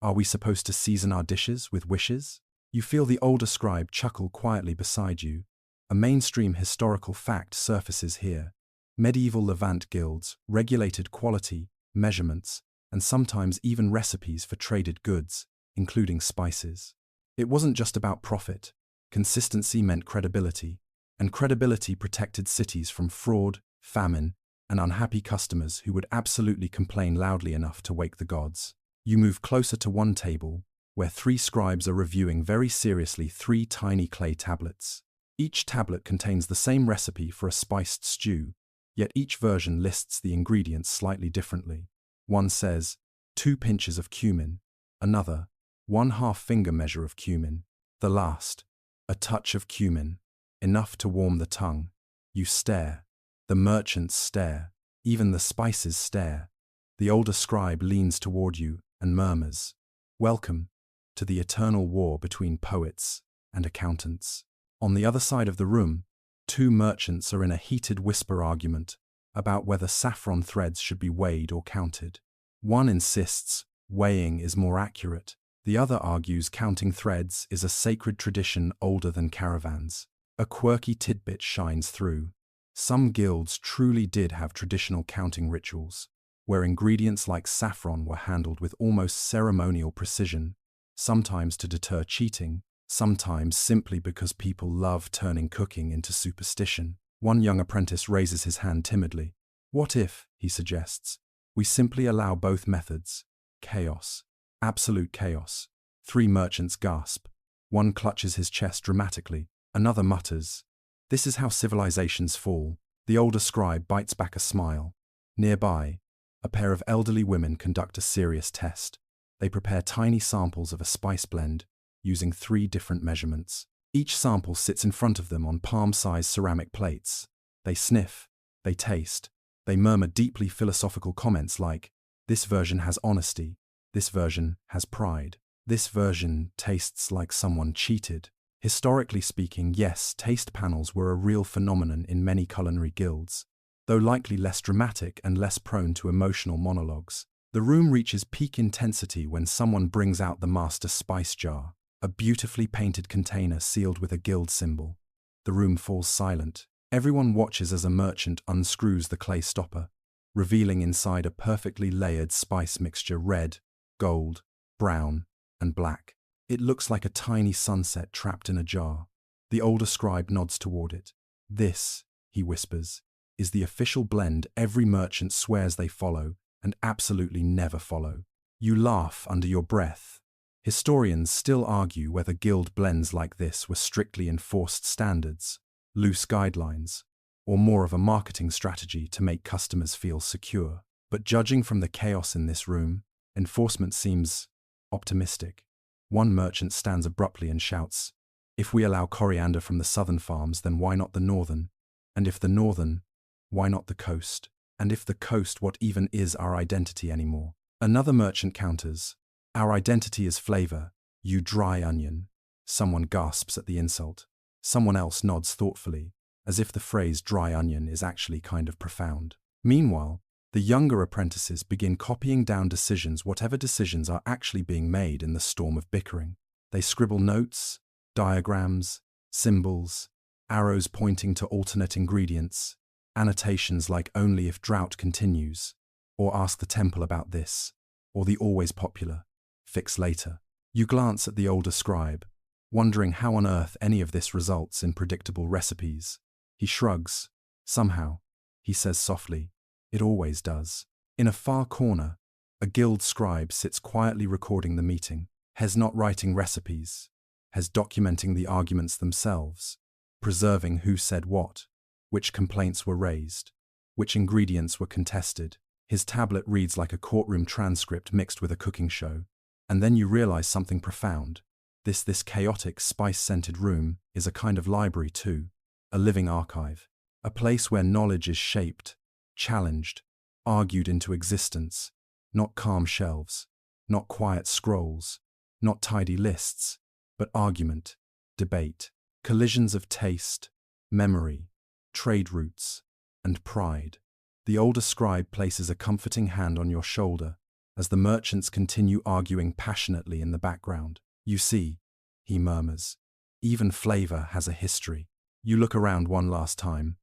Are we supposed to season our dishes with wishes? You feel the older scribe chuckle quietly beside you. A mainstream historical fact surfaces here. Medieval Levant guilds regulated quality, measurements, and sometimes even recipes for traded goods, including spices. It wasn't just about profit. Consistency meant credibility, and credibility protected cities from fraud, famine, and unhappy customers who would absolutely complain loudly enough to wake the gods. You move closer to one table, where 3 scribes are reviewing very seriously 3 tiny clay tablets. Each tablet contains the same recipe for a spiced stew, yet each version lists the ingredients slightly differently. One says, 2 pinches of cumin, another, 1/2 finger measure of cumin, the last, a touch of cumin, enough to warm the tongue. You stare. The merchants stare. Even the spices stare. The older scribe leans toward you and murmurs, "Welcome to the eternal war between poets and accountants." On the other side of the room, 2 merchants are in a heated whisper argument about whether saffron threads should be weighed or counted. One insists weighing is more accurate. The other argues counting threads is a sacred tradition older than caravans. A quirky tidbit shines through. Some guilds truly did have traditional counting rituals, where ingredients like saffron were handled with almost ceremonial precision, sometimes to deter cheating, sometimes simply because people love turning cooking into superstition. One young apprentice raises his hand timidly. What if, he suggests, we simply allow both methods? Chaos. Absolute chaos. 3 merchants gasp. One clutches his chest dramatically. Another mutters, "This is how civilizations fall." The older scribe bites back a smile. Nearby, a pair of elderly women conduct a serious test. They prepare tiny samples of a spice blend, using 3 different measurements. Each sample sits in front of them on palm-sized ceramic plates. They sniff, they taste, they murmur deeply philosophical comments like, "This version has honesty, this version has pride, this version tastes like someone cheated." Historically speaking, yes, taste panels were a real phenomenon in many culinary guilds, though likely less dramatic and less prone to emotional monologues. The room reaches peak intensity when someone brings out the master spice jar, a beautifully painted container sealed with a guild symbol. The room falls silent. Everyone watches as a merchant unscrews the clay stopper, revealing inside a perfectly layered spice mixture: red, gold, brown, and black. It looks like a tiny sunset trapped in a jar. The older scribe nods toward it. "This," he whispers, "is the official blend every merchant swears they follow and absolutely never follow." You laugh under your breath. Historians still argue whether guild blends like this were strictly enforced standards, loose guidelines, or more of a marketing strategy to make customers feel secure. But judging from the chaos in this room, enforcement seems optimistic. One merchant stands abruptly and shouts, "If we allow coriander from the southern farms, then why not the northern? And if the northern, why not the coast? And if the coast, what even is our identity anymore?" Another merchant counters, "Our identity is flavor, you dry onion." Someone gasps at the insult. Someone else nods thoughtfully, as if the phrase dry onion is actually kind of profound. Meanwhile, the younger apprentices begin copying down decisions, whatever decisions are actually being made in the storm of bickering. They scribble notes, diagrams, symbols, arrows pointing to alternate ingredients, annotations like "only if drought continues," Or ask the temple about this, or the always popular, fix later. You glance at the older scribe, wondering how on earth any of this results in predictable recipes. He shrugs. Somehow, he says softly, it always does. In a far corner, a guild scribe sits quietly recording the meeting. Hes not writing recipes, Hes documenting the arguments themselves, preserving who said what, which complaints were raised, which ingredients were contested. His tablet reads like a courtroom transcript mixed with a cooking show. And then you realize something profound. This chaotic, spice-scented room is a kind of library too, a living archive, a place where knowledge is shaped, challenged, argued into existence, not calm shelves, not quiet scrolls, not tidy lists, but argument, debate, collisions of taste, memory, trade routes, and pride. The older scribe places a comforting hand on your shoulder as the merchants continue arguing passionately in the background. You see, he murmurs, even flavor has a history. You look around one last time,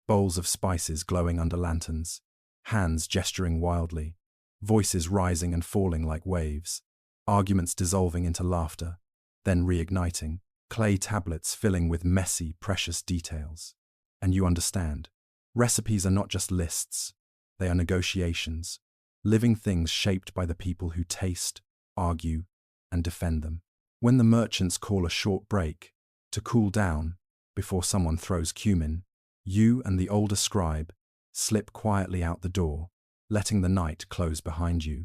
bowls of spices glowing under lanterns, hands gesturing wildly, voices rising and falling like waves, arguments dissolving into laughter, then reigniting, clay tablets filling with messy, precious details. And you understand. Recipes are not just lists, they are negotiations, living things shaped by the people who taste, argue, and defend them. When the merchants call a short break, to cool down, before someone throws cumin, you and the older scribe slip quietly out the door, letting the night close behind you.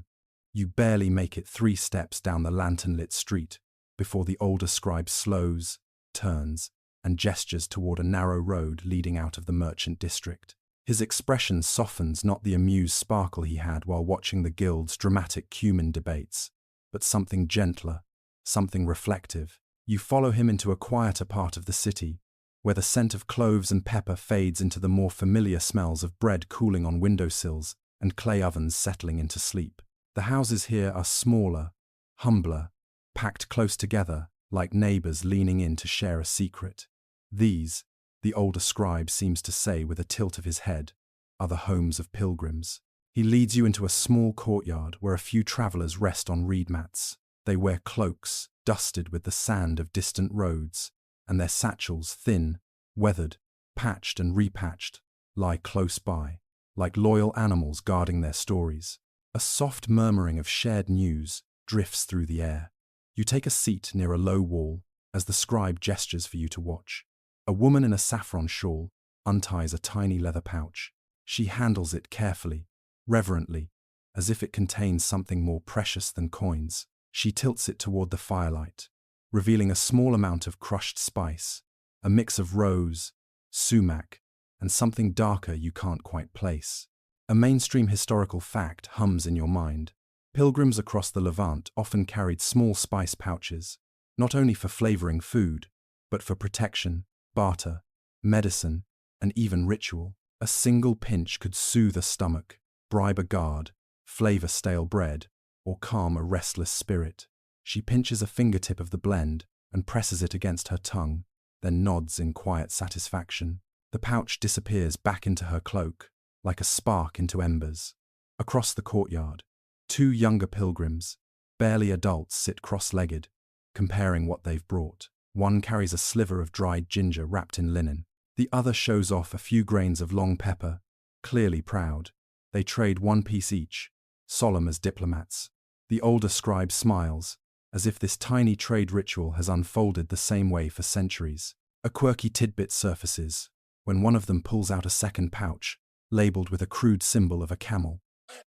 You barely make it 3 steps down the lantern-lit street before the older scribe slows, turns, and gestures toward a narrow road leading out of the merchant district. His expression softens, not the amused sparkle he had while watching the guild's dramatic cumin debates, but something gentler, something reflective. You follow him into a quieter part of the city, where the scent of cloves and pepper fades into the more familiar smells of bread cooling on windowsills and clay ovens settling into sleep. The houses here are smaller, humbler, packed close together, like neighbors leaning in to share a secret. These, the older scribe seems to say with a tilt of his head, are the homes of pilgrims. He leads you into a small courtyard where a few travelers rest on reed mats. They wear cloaks, dusted with the sand of distant roads, and their satchels, thin, weathered, patched and repatched, lie close by, like loyal animals guarding their stories. A soft murmuring of shared news drifts through the air. You take a seat near a low wall as the scribe gestures for you to watch. A woman in a saffron shawl unties a tiny leather pouch. She handles it carefully, reverently, as if it contains something more precious than coins. She tilts it toward the firelight, revealing a small amount of crushed spice, a mix of rose, sumac, and something darker you can't quite place. A mainstream historical fact hums in your mind. Pilgrims across the Levant often carried small spice pouches, not only for flavoring food, but for protection, barter, medicine, and even ritual. A single pinch could soothe a stomach, bribe a guard, flavor stale bread, or calm a restless spirit. She pinches a fingertip of the blend and presses it against her tongue, then nods in quiet satisfaction. The pouch disappears back into her cloak, like a spark into embers. Across the courtyard, 2 younger pilgrims, barely adults, sit cross-legged, comparing what they've brought. One carries a sliver of dried ginger wrapped in linen. The other shows off a few grains of long pepper, clearly proud. They trade 1 piece each, solemn as diplomats. The older scribe smiles, as if this tiny trade ritual has unfolded the same way for centuries. A quirky tidbit surfaces when one of them pulls out a second pouch, labeled with a crude symbol of a camel.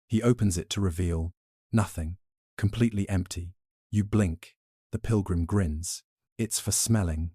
He opens it to reveal nothing, completely empty. You blink. The pilgrim grins. It's for smelling,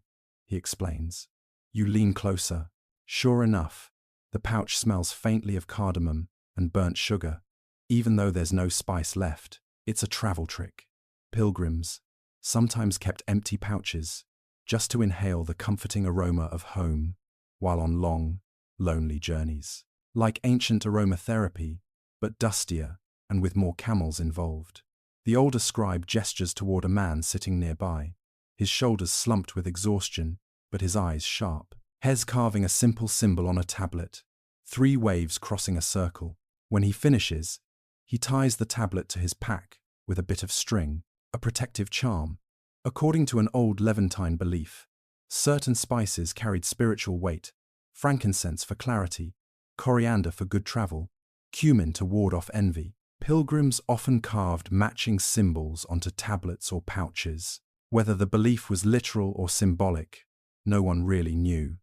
he explains. You lean closer. Sure enough, the pouch smells faintly of cardamom and burnt sugar, even though there's no spice left. It's a travel trick. Pilgrims sometimes kept empty pouches just to inhale the comforting aroma of home while on long, lonely journeys. Like ancient aromatherapy, but dustier and with more camels involved. The older scribe gestures toward a man sitting nearby, his shoulders slumped with exhaustion, but his eyes sharp. Hes carving a simple symbol on a tablet, 3 waves crossing a circle. When he finishes, He ties the tablet to his pack with a bit of string, a protective charm. According to an old Levantine belief, certain spices carried spiritual weight: frankincense for clarity, coriander for good travel, cumin to ward off envy. Pilgrims often carved matching symbols onto tablets or pouches. Whether the belief was literal or symbolic, no one really knew.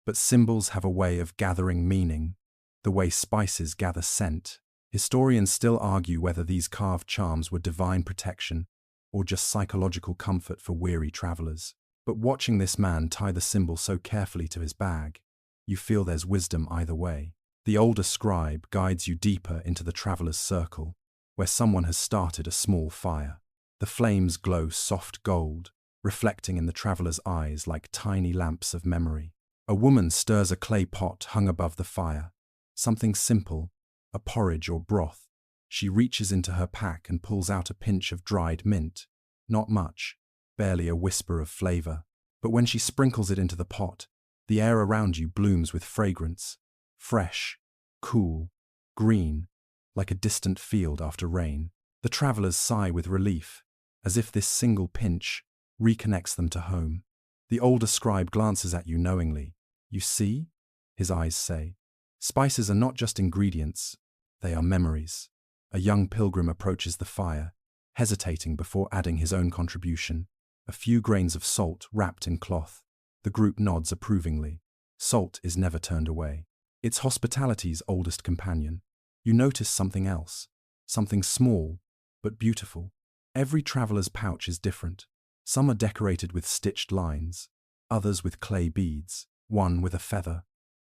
But symbols have a way of gathering meaning, the way spices gather scent. Historians still argue whether these carved charms were divine protection or just psychological comfort for weary travelers. But watching this man tie the symbol so carefully to his bag, you feel there's wisdom either way. The older scribe guides you deeper into the traveler's circle, where someone has started a small fire. The flames glow soft gold, reflecting in the traveler's eyes like tiny lamps of memory. A woman stirs a clay pot hung above the fire. Something simple, a porridge or broth. She reaches into her pack and pulls out a pinch of dried mint. Not much, barely a whisper of flavor. But when she sprinkles it into the pot, the air around you blooms with fragrance. Fresh, cool, green, like a distant field after rain. The travelers sigh with relief, as if this single pinch reconnects them to home. The older scribe glances at you knowingly. You see? His eyes say. Spices are not just ingredients, they are memories. A young pilgrim approaches the fire, hesitating before adding his own contribution. A few grains of salt wrapped in cloth. The group nods approvingly. Salt is never turned away. It's hospitality's oldest companion. You notice something else, something small but beautiful. Every traveler's pouch is different. Some are decorated with stitched lines, others with clay beads, one with a feather,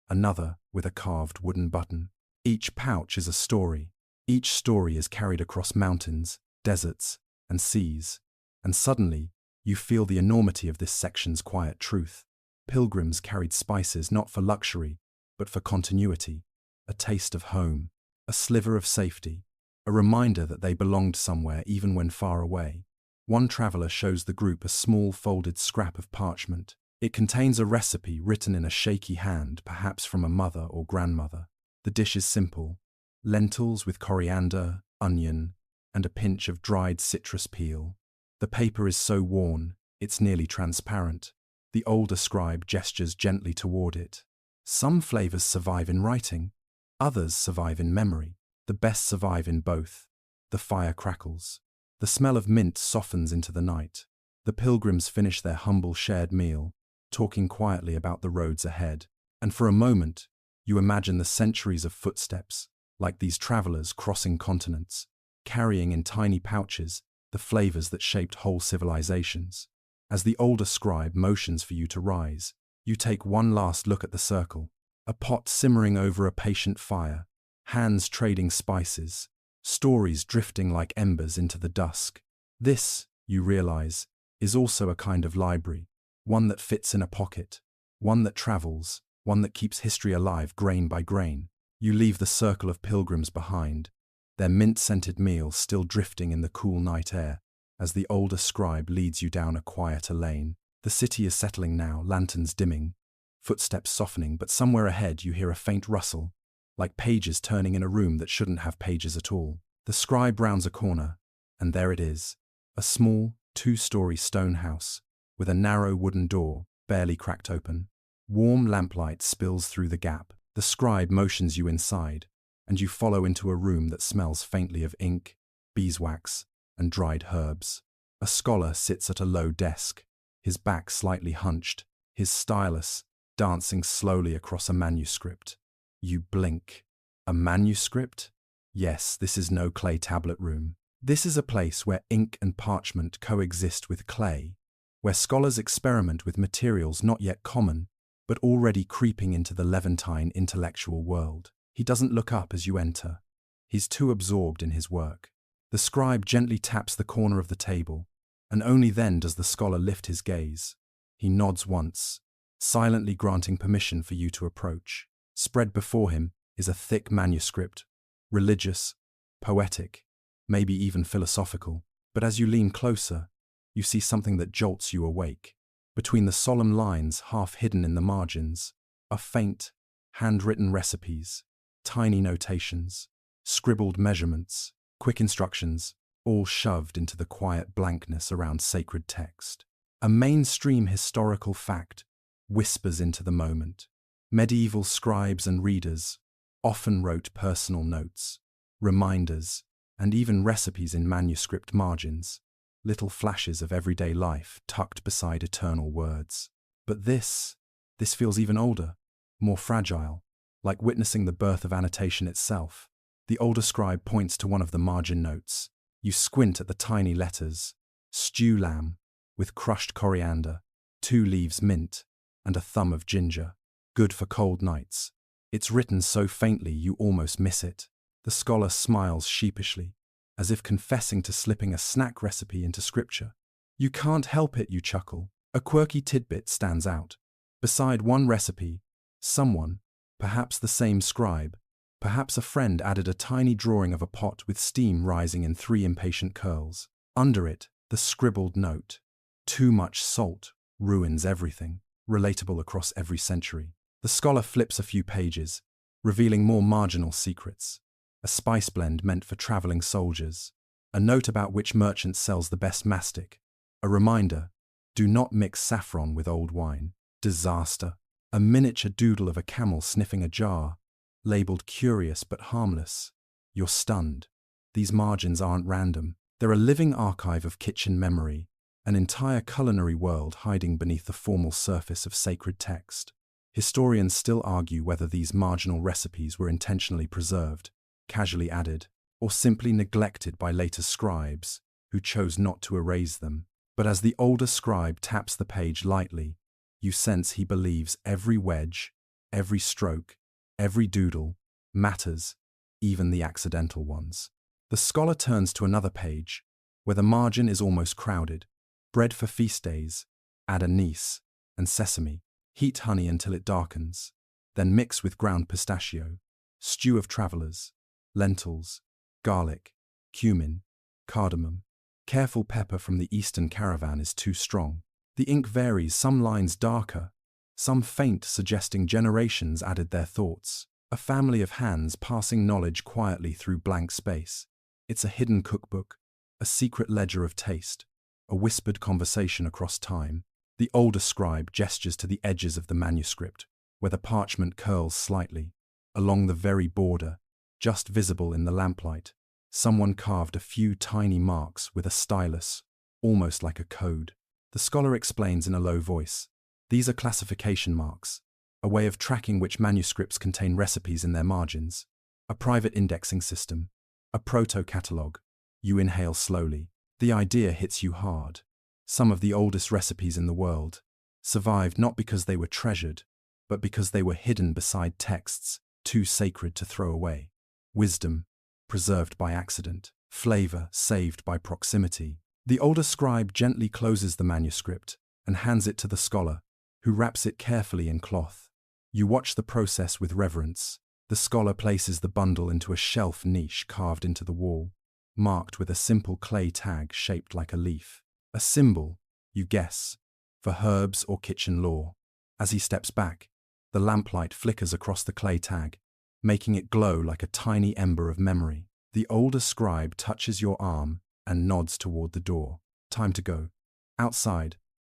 another with a carved wooden button. Each pouch is a story. Each story is carried across mountains, deserts, and seas. And suddenly, you feel the enormity of this section's quiet truth. Pilgrims carried spices not for luxury, but for continuity, a taste of home, a sliver of safety, a reminder that they belonged somewhere even when far away. One traveler shows the group a small folded scrap of parchment. It contains a recipe written in a shaky hand, perhaps from a mother or grandmother. The dish is simple: lentils with coriander, onion, and a pinch of dried citrus peel. The paper is so worn, it's nearly transparent. The older scribe gestures gently toward it. Some flavors survive in writing, others survive in memory. The best survive in both. The fire crackles. The smell of mint softens into the night. The pilgrims finish their humble shared meal, talking quietly about the roads ahead. And for a moment, you imagine the centuries of footsteps, like these travelers crossing continents, carrying in tiny pouches the flavors that shaped whole civilizations. As the older scribe motions for you to rise, you take one last look at the circle, a pot simmering over a patient fire, hands trading spices, stories drifting like embers into the dusk. This, you realize, is also a kind of library, one that fits in a pocket, one that travels, one that keeps history alive grain by grain. You leave the circle of pilgrims behind, their mint-scented meal still drifting in the cool night air, as the older scribe leads you down a quieter lane. The city is settling now, lanterns dimming, footsteps softening, but somewhere ahead you hear a faint rustle, like pages turning in a room that shouldn't have pages at all. The scribe rounds a corner, and there it is, a small, two-story stone house, with a narrow wooden door, barely cracked open. Warm lamplight spills through the gap. The scribe motions you inside, and you follow into a room that smells faintly of ink, beeswax, and dried herbs. A scholar sits at a low desk, his back slightly hunched, his stylus dancing slowly across a manuscript. You blink. A manuscript? Yes, this is no clay tablet room. This is a place where ink and parchment coexist with clay, where scholars experiment with materials not yet common, but already creeping into the Levantine intellectual world. He doesn't look up as you enter. He's too absorbed in his work. The scribe gently taps the corner of the table, and only then does the scholar lift his gaze. He nods once, silently granting permission for you to approach. Spread before him is a thick manuscript, religious, poetic, maybe even philosophical. But as you lean closer, you see something that jolts you awake. Between the solemn lines half hidden in the margins are faint, handwritten recipes, tiny notations, scribbled measurements. Quick instructions, all shoved into the quiet blankness around sacred text. A mainstream historical fact whispers into the moment. Medieval scribes and readers often wrote personal notes, reminders, and even recipes in manuscript margins, little flashes of everyday life tucked beside eternal words. But this feels even older, more fragile, like witnessing the birth of annotation itself. The older scribe points to one of the margin notes. You squint at the tiny letters: stew lamb, with crushed coriander, 2 leaves mint, and a thumb of ginger. Good for cold nights. It's written so faintly you almost miss it. The scholar smiles sheepishly, as if confessing to slipping a snack recipe into scripture. You can't help it, you chuckle. A quirky tidbit stands out. Beside one recipe, someone, perhaps the same scribe, perhaps a friend, added a tiny drawing of a pot with steam rising in 3 impatient curls. Under it, the scribbled note: too much salt ruins everything, relatable across every century. The scholar flips a few pages, revealing more marginal secrets. A spice blend meant for traveling soldiers, a note about which merchant sells the best mastic, a reminder: do not mix saffron with old wine. Disaster. A miniature doodle of a camel sniffing a jar, labeled curious but harmless. You're stunned. These margins aren't random. They're a living archive of kitchen memory, an entire culinary world hiding beneath the formal surface of sacred text. Historians still argue whether these marginal recipes were intentionally preserved, casually added, or simply neglected by later scribes, who chose not to erase them. But as the older scribe taps the page lightly, you sense he believes every wedge, every stroke, every doodle matters, even the accidental ones. The scholar turns to another page, where the margin is almost crowded. Bread for feast days, add anise and sesame. Heat honey until it darkens, then mix with ground pistachio. Stew of travelers, lentils, garlic, cumin, cardamom. Careful pepper from the Eastern caravan is too strong. The ink varies, some lines darker, some faint, suggesting generations added their thoughts. A family of hands passing knowledge quietly through blank space. It's a hidden cookbook, a secret ledger of taste, a whispered conversation across time. The older scribe gestures to the edges of the manuscript, where the parchment curls slightly. Along the very border, just visible in the lamplight, someone carved a few tiny marks with a stylus, almost like a code. The scholar explains in a low voice: these are classification marks, a way of tracking which manuscripts contain recipes in their margins, a private indexing system, a proto-catalogue. You inhale slowly. The idea hits you hard. Some of the oldest recipes in the world survived not because they were treasured, but because they were hidden beside texts too sacred to throw away. Wisdom, preserved by accident. Flavor, saved by proximity. The older scribe gently closes the manuscript and hands it to the scholar, who wraps it carefully in cloth. You watch the process with reverence. The scholar places the bundle into a shelf niche carved into the wall, marked with a simple clay tag shaped like a leaf. A symbol, you guess, for herbs or kitchen lore. As he steps back, the lamplight flickers across the clay tag, making it glow like a tiny ember of memory. The older scribe touches your arm and nods toward the door. Time to go. Outside,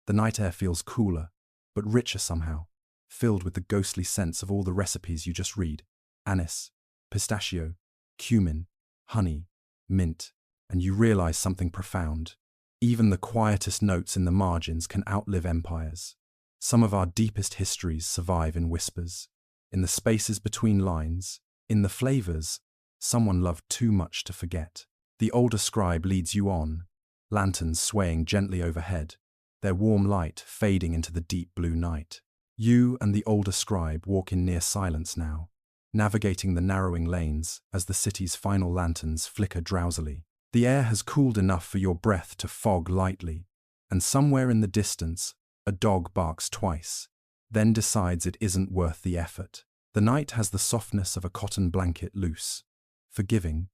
the night air feels cooler, but richer somehow, filled with the ghostly scents of all the recipes you just read. Anise, pistachio, cumin, honey, mint, and you realize something profound. Even the quietest notes in the margins can outlive empires. Some of our deepest histories survive in whispers, in the spaces between lines, in the flavors someone loved too much to forget. The older scribe leads you on, lanterns swaying gently overhead, their warm light fading into the deep blue night. You and the older scribe walk in near silence now, navigating the narrowing lanes as the city's final lanterns flicker drowsily. The air has cooled enough for your breath to fog lightly, and somewhere in the distance, a dog barks twice, then decides it isn't worth the effort. The night has the softness of a cotton blanket, loose, forgiving,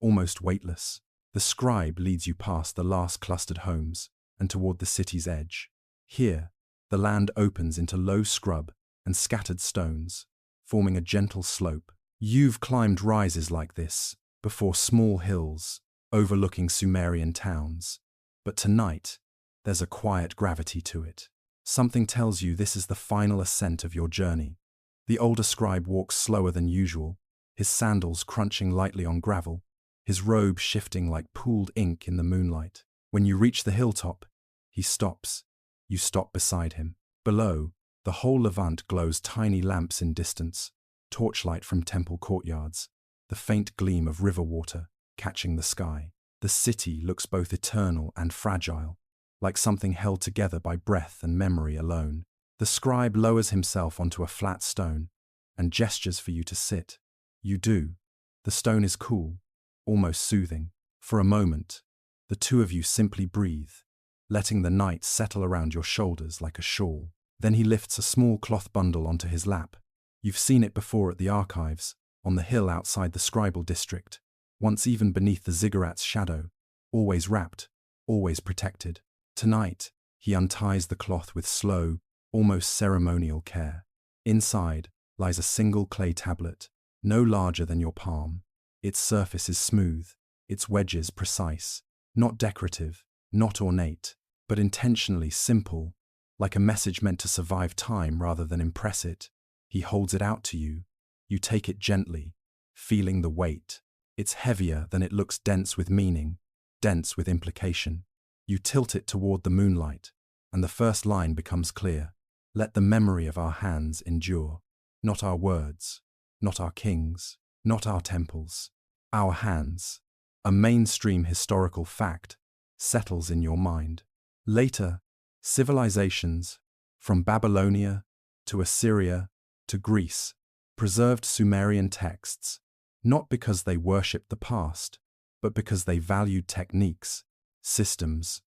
almost weightless. The scribe leads you past the last clustered homes and toward the city's edge. Here, the land opens into low scrub and scattered stones, forming a gentle slope. You've climbed rises like this, before small hills, overlooking Sumerian towns. But tonight, there's a quiet gravity to it. Something tells you this is the final ascent of your journey. The older scribe walks slower than usual, his sandals crunching lightly on gravel, his robe shifting like pooled ink in the moonlight. When you reach the hilltop, he stops. You stop beside him. Below, the whole Levant glows tiny lamps in distance, torchlight from temple courtyards, the faint gleam of river water catching the sky. The city looks both eternal and fragile, like something held together by breath and memory alone. The scribe lowers himself onto a flat stone and gestures for you to sit. You do. The stone is cool, almost soothing. For a moment, the two of you simply breathe, letting the night settle around your shoulders like a shawl. Then he lifts a small cloth bundle onto his lap. You've seen it before at the archives, on the hill outside the scribal district, once even beneath the ziggurat's shadow, always wrapped, always protected. Tonight, he unties the cloth with slow, almost ceremonial care. Inside lies a single clay tablet, no larger than your palm. Its surface is smooth, its wedges precise, not decorative, not ornate, but intentionally simple, like a message meant to survive time rather than impress it. He holds it out to you. You take it gently, feeling the weight. It's heavier than it looks, dense with meaning, dense with implication. You tilt it toward the moonlight, and the first line becomes clear. Let the memory of our hands endure. Not our words, not our kings, not our temples. Our hands, a mainstream historical fact, settles in your mind. Later, civilizations, from Babylonia to Assyria to Greece, preserved Sumerian texts, not because they worshipped the past, but because they valued techniques, systems,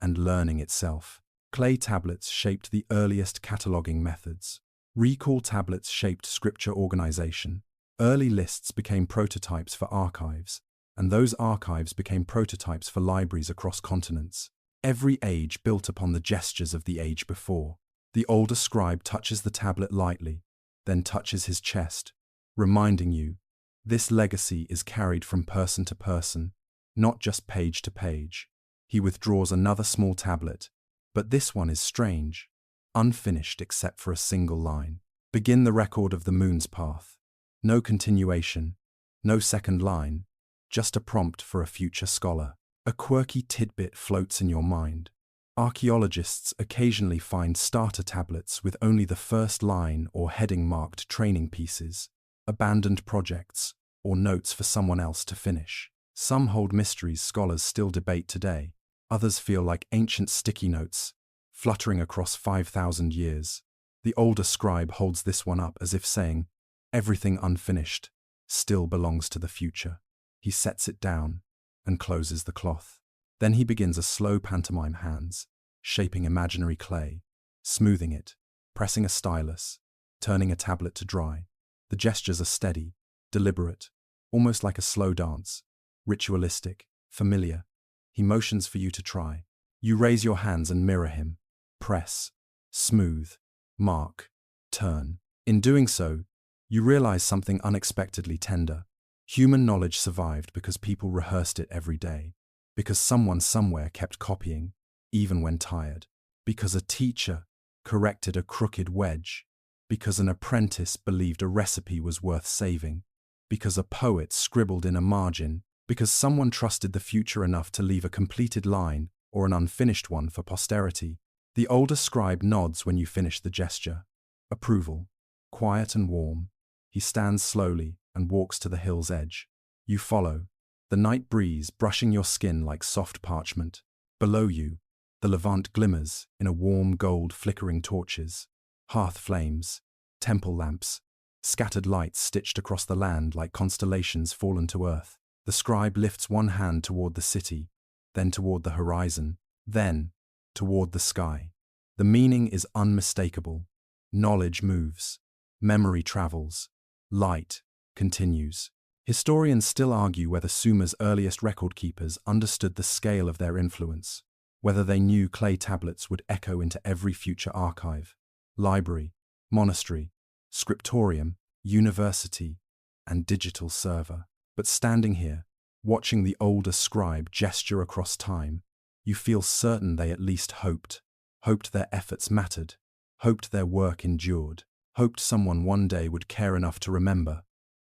and learning itself. Clay tablets shaped the earliest cataloging methods. Recall tablets shaped scripture organization. Early lists became prototypes for archives, and those archives became prototypes for libraries across continents. Every age built upon the gestures of the age before. The older scribe touches the tablet lightly, then touches his chest, reminding you, this legacy is carried from person to person, not just page to page. He withdraws another small tablet, but this one is strange, unfinished except for a single line. Begin the record of the moon's path. No continuation, no second line, just a prompt for a future scholar. A quirky tidbit floats in your mind. Archaeologists occasionally find starter tablets with only the first line or heading marked training pieces, abandoned projects, or notes for someone else to finish. Some hold mysteries scholars still debate today. Others feel like ancient sticky notes, fluttering across 5,000 years. The older scribe holds this one up as if saying, everything unfinished still belongs to the future. He sets it down and closes the cloth. Then he begins a slow pantomime hands, shaping imaginary clay, smoothing it, pressing a stylus, turning a tablet to dry. The gestures are steady, deliberate, almost like a slow dance, ritualistic, familiar. He motions for you to try. You raise your hands and mirror him. Press, smooth, mark, turn. In doing so, you realize something unexpectedly tender. Human knowledge survived because people rehearsed it every day, because someone somewhere kept copying, even when tired, because a teacher corrected a crooked wedge, because an apprentice believed a recipe was worth saving, because a poet scribbled in a margin, because someone trusted the future enough to leave a completed line or an unfinished one for posterity. The older scribe nods when you finish the gesture. Approval. Quiet and warm. He stands slowly and walks to the hill's edge. You follow, the night breeze brushing your skin like soft parchment. Below you, the Levant glimmers in a warm gold flickering torches, hearth flames, temple lamps, scattered lights stitched across the land like constellations fallen to earth. The scribe lifts one hand toward the city, then toward the horizon, then toward the sky. The meaning is unmistakable. Knowledge moves, memory travels, light continues. Historians still argue whether Sumer's earliest record keepers understood the scale of their influence, whether they knew clay tablets would echo into every future archive, library, monastery, scriptorium, university, and digital server. But standing here, watching the older scribe gesture across time, you feel certain they at least hoped their efforts mattered, hoped their work endured, hoped someone one day would care enough to remember.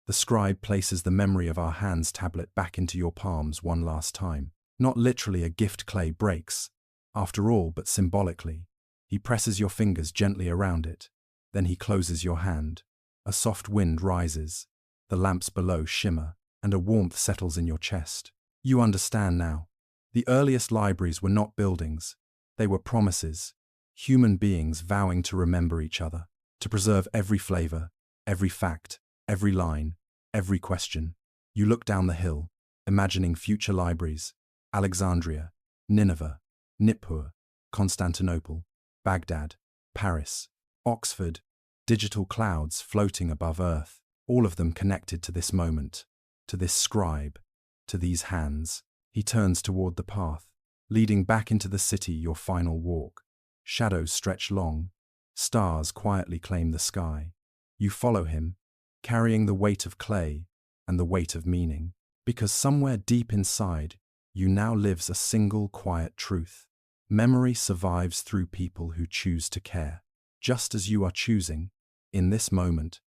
The scribe places the memory of our hands tablet back into your palms one last time. Not literally, a gift clay breaks, after all, but symbolically. He presses your fingers gently around it. Then he closes your hand. A soft wind rises. The lamps below shimmer, and a warmth settles in your chest. You understand now. The earliest libraries were not buildings. They were promises. Human beings vowing to remember each other, to preserve every flavor, every fact, every line, every question. You look down the hill, imagining future libraries: Alexandria, Nineveh, Nippur, Constantinople, Baghdad, Paris, Oxford, digital clouds floating above Earth, all of them connected to this moment, to this scribe, to these hands. He turns toward the path, leading back into the city, your final walk. Shadows stretch long, stars quietly claim the sky. You follow him, carrying the weight of clay and the weight of meaning, because somewhere deep inside you now lives a single quiet truth. Memory survives through people who choose to care, just as you are choosing, in this moment,